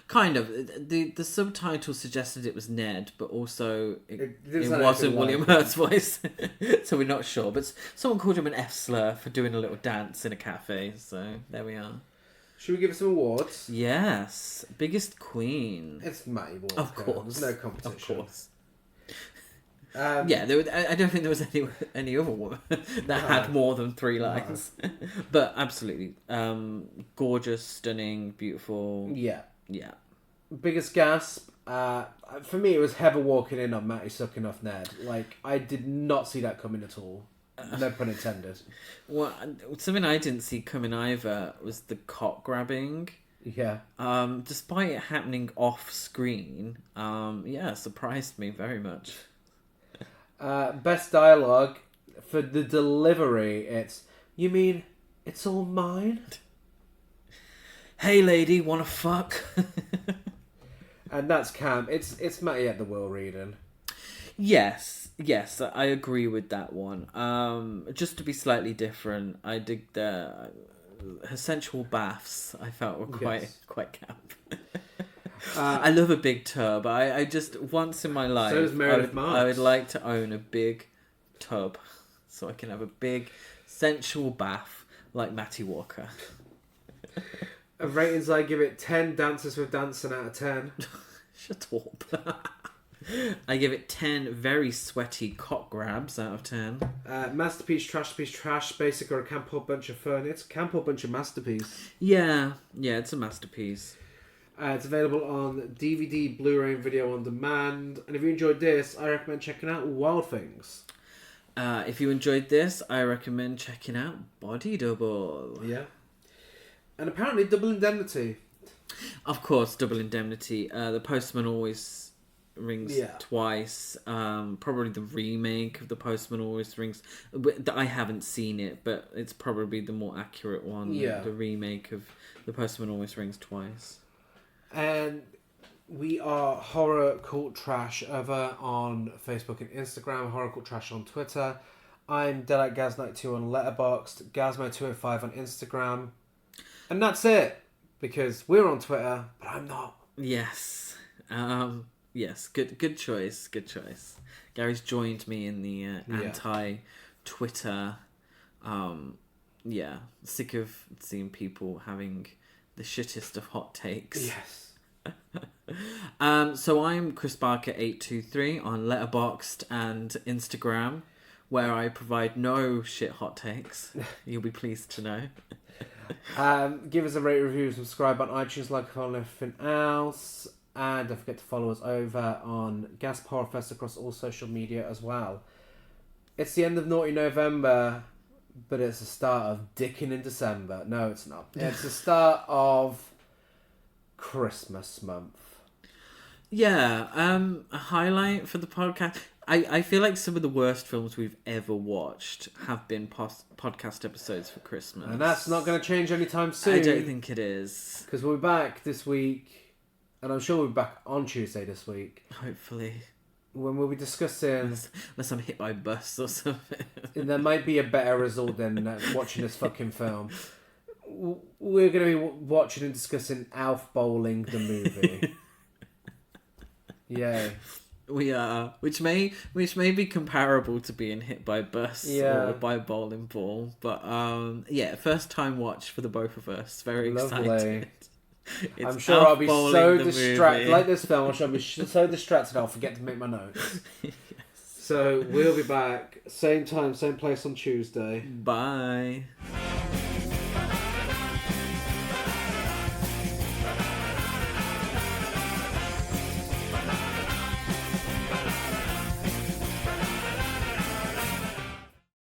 Kind of. The subtitle suggested it was Ned, but also it sound wasn't anything William like Hurt's voice. So we're not sure. But someone called him an F-slur for doing a little dance in a cafe. So there we are. Should we give it some awards? Yes. Biggest queen. It's Matty Walker. Of course. There's no competition. Of course. I I don't think there was any other woman that had more than 3 lines. But absolutely. Gorgeous, stunning, beautiful. Yeah. Yeah. Biggest gasp? For me, it was Heather walking in on Matty sucking off Ned. Like, I did not see that coming at all. No pun intended. Well, something I didn't see coming either was the cock grabbing. Yeah. Despite it happening off screen, it surprised me very much. Best dialogue for the delivery. It's, you mean it's all mine? Hey, lady, wanna fuck? And that's Cam. It's Matty at the wheel reading. Yes, I agree with that one. Just to be slightly different, I dig her sensual baths. I felt were quite camp. I love a big tub. I just once in my life, so does Meredith Marks. I would like to own a big tub so I can have a big sensual bath like Matty Walker. Ratings, I give it 10 dancers with dancing out of 10. Shut up. I give it 10 very sweaty cock grabs out of 10. Masterpiece, trash, basic or a camp or bunch of fun. It's a camp or bunch of masterpiece. Yeah, it's a masterpiece. It's available on DVD, Blu-ray and video on demand. And if you enjoyed this, I recommend checking out Wild Things. If you enjoyed this, I recommend checking out Body Double. Yeah. And apparently Double Indemnity. Of course, Double Indemnity. The Postman Always Rings twice. Probably the remake of The Postman Always Rings. I haven't seen it, but it's probably the more accurate one. Yeah. The remake of The Postman Always Rings twice. And we are Horror Cult Trash over on Facebook and Instagram. Horror Cult Trash on Twitter. I'm Delight Gaznight2 on Letterboxd. Gazmo205 on Instagram. And that's it. Because we're on Twitter, but I'm not. Yes. Yes. Good choice. Good choice. Gary's joined me in the anti-Twitter. Sick of seeing people having the shittest of hot takes. Yes. So I'm Chris Barker 823 on Letterboxd and Instagram, where I provide no shit hot takes. You'll be pleased to know. Give us a rate, review, subscribe on iTunes like on everything else. And don't forget to follow us over on Gasp Horror Fest across all social media as well. It's the end of Naughty November, but it's the start of Dickin' in December. No, it's not. It's the start of Christmas month. Yeah, a highlight for the podcast. I feel like some of the worst films we've ever watched have been podcast episodes for Christmas. And that's not going to change anytime soon. I don't think it is. Because we'll be back this week, and I'm sure we'll be back on Tuesday this week, Hopefully. when we'll be discussing... Unless I'm hit by a bus or something. There might be a better result than watching this fucking film. We're going to be watching and discussing Alf Bowling, the movie. Yay. We are, which may be comparable to being hit by a bus or by a bowling ball, but yeah, first time watch for the both of us. Very excited. I'm sure I'll be so distracted. Like this film, I'm sure I'll be so distracted I'll forget to make my notes. Yes. So we'll be back same time, same place on Tuesday. Bye.